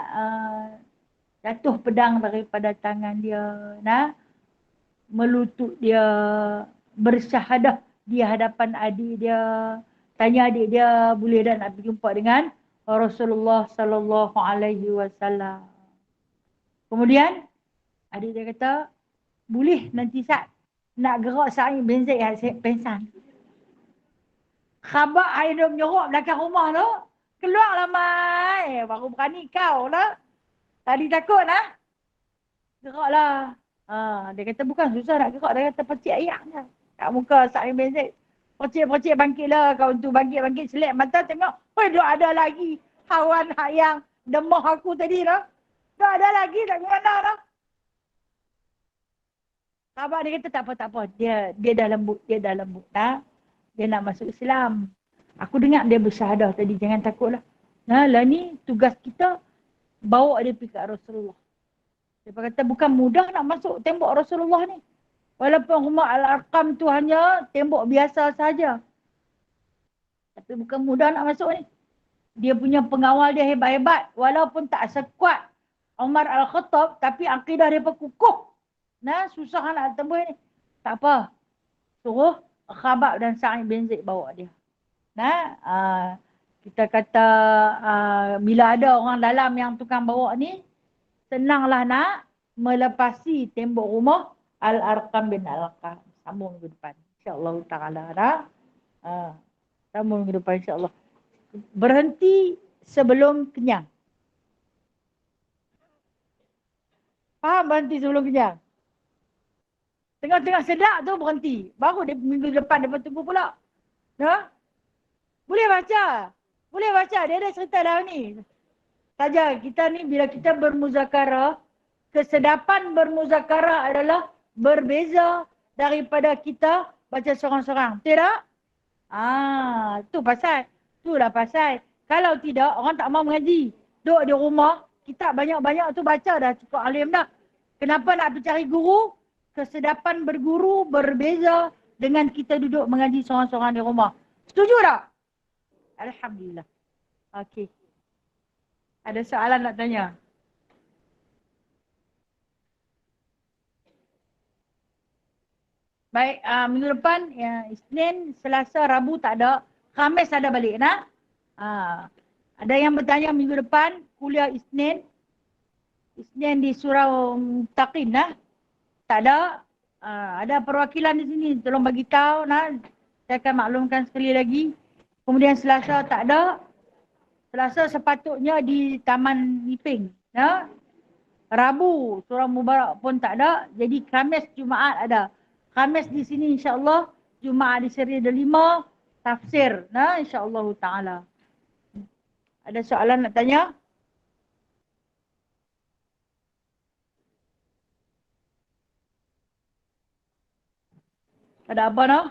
jatuh pedang daripada tangan dia. Nah? Melutut dia, bersyahadah di hadapan adik dia, tanya adik dia boleh dah nak berjumpa dengan Rasulullah sallallahu alaihi wasallam. Kemudian adik dia kata, boleh nanti saat nak gerak Sa'id bin Zaid pingsan. Khabar air dia menyorok belakang rumah tu, keluarlah mai, baru berani kau lah. Tadi takut lah. Geraklah. Dia kata bukan susah nak gerak. Dia kata percik ayak je. Kat muka Sa'id bin Zaid. Percik bangkitlah. Kau tu bangkit selek mata tengok. Oh, dah ada lagi hawan yang demah aku tadi lah. Dah ada lagi tak ke mana dah. Sahabat dia kata tak apa. Dia dah lembut. Nah? Dia nak masuk Islam. Aku dengar dia bersyahadah tadi. Jangan takutlah. Nah, lah ni tugas kita bawa dia pergi kat Rasulullah. Dia kata bukan mudah nak masuk tembok Rasulullah ni. Walaupun rumah Al-Arqam tu hanya tembok biasa saja. Tapi bukan mudah nak masuk ni. Dia punya pengawal dia hebat-hebat. Walaupun tak sekuat Umar Al-Khattab, tapi akidah dia kukuh. Nah, susah nak tembus ni. Tak apa. Suruh Khabab dan Sa'id bin Zaid bawa dia. Nah, kita kata bila ada orang dalam yang tukang bawa ni, senanglah nak melepasi tembok rumah Al-Arqam bin Al-Arqam. Sambung minggu depan. InsyaAllah ta'ala. Sambung minggu depan insyaAllah. Berhenti sebelum kenyang. Faham berhenti sebelum kenyang? Tengah-tengah sedap tu berhenti. Baru dia minggu depan dia tunggu pula. Ya? Boleh baca. Boleh baca. Dia ada cerita dah ni. Saja kita ni bila kita bermuzakarah, kesedapan bermuzakarah adalah berbeza daripada kita baca seorang-seorang. Tidak? Tu pasal. Itulah pasal. Kalau tidak, orang tak mau mengaji. Duduk di rumah, kitab banyak-banyak tu baca dah cukup alim dah. Kenapa nak pergi cari guru? Kesedapan berguru berbeza dengan kita duduk mengaji seorang-seorang di rumah. Setuju tak? Alhamdulillah. Okey. Ada soalan nak tanya? Baik, minggu depan, ya, Isnin, Selasa, Rabu tak ada. Khamis ada balik, nak? Ada yang bertanya minggu depan, kuliah Isnin. Isnin di Surau Mustaqim, nah? Tak ada. Ada perwakilan di sini, tolong bagi tahu, nah? Saya akan maklumkan sekali lagi. Kemudian Selasa tak ada. Selasa sepatutnya di Taman Iping, nah? Rabu, Surau Mubarak pun tak ada. Jadi Khamis, Jumaat ada. Khamis di sini insya-Allah, Jumaat di Seri Delima, tafsir, nah, insya-Allah taala. Ada soalan nak tanya? Ada apa noh?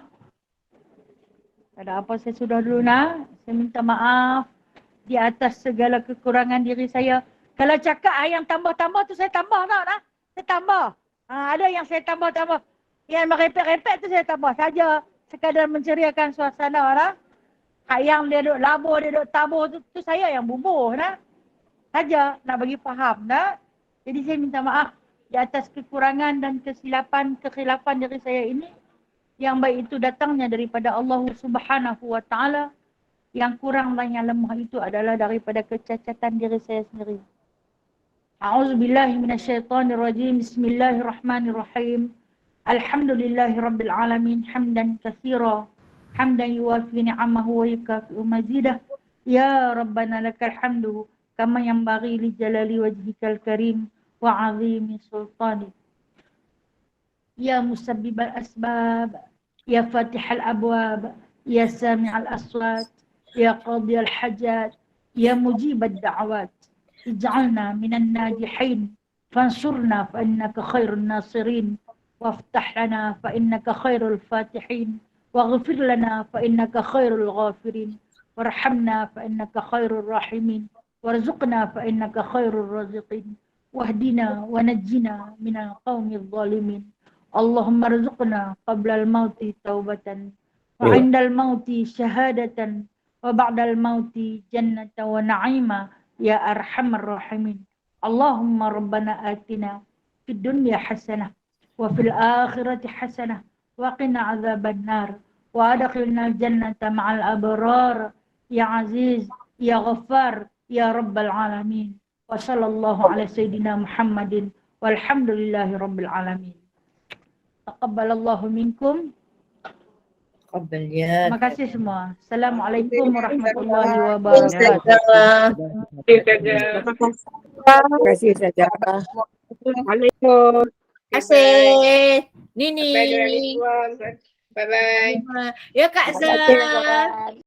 Ada apa saya sudah dulu nak? Saya minta maaf di atas segala kekurangan diri saya. Kalau cakap yang tambah-tambah tu saya tambah tak nah? Saya tambah. Ada yang saya tambah-tambah. Yang merepek-repek tu saya tambah saja. Sekadar menceriakan suasana nah. Yang dia duduk labur, dia duduk tabur tu saya yang bubuh nah. Saja nak bagi faham nah. Jadi saya minta maaf di atas kekurangan dan kesilapan, kekhilafan diri saya ini. Yang baik itu datangnya daripada Allah Subhanahu wa taala. Yang kurang dan yang lemah itu adalah daripada kecacatan diri saya sendiri. A'udzubillahi minasyaitonirrajim. Bismillahirrahmanirrahim. Alhamdulillahirabbil alamin hamdan katsira hamdan yuwafi ni'amahu wa yukafi'u mazidah. Ya Rabbana lakal hamdu kama yanbaghi li jalali wajhikal karim wa 'azimi sultanik. Ya musabbibal asbab, ya fatihal abwab, ya sami'al aswat, ya qadiyal hajat, ya mujibad da'awat. Ij'alna minan najihin, fansurna fa innaka khairun nasirin, waftah lana fa innaka khairul fatihin, waghfir lana fa innaka khairul ghafirin, warhamna fa innaka khairul rahimin, warzuqna fa innaka khairul raziqin, wahdina wa najjina minal qawmil zalimin. Allahumma rzuqna qabla al-mauti taubatan wa 'inda al-mauti syahadatan wa ba'da al-mauti jannatan wa na'ima ya arhamar rahimin. Allahumma rabbana atina fid dunya hasanah wa fil akhirati hasanah wa qina 'adzaban nar wa adkhilna jannata ma'al abrar ya aziz ya ghaffar ya rabbal alamin. Wa sallallahu ala sayyidina Muhammadin walhamdulillahi rabbil alamin. Taqabbalallahu minkum. Taqabbal ya. Terima kasih semua. Assalamualaikum warahmatullahi wabarakatuh. Terima kasih saja. Assalamualaikum. Terima kasih. Nini. Bye bye. Ya Kak Sel.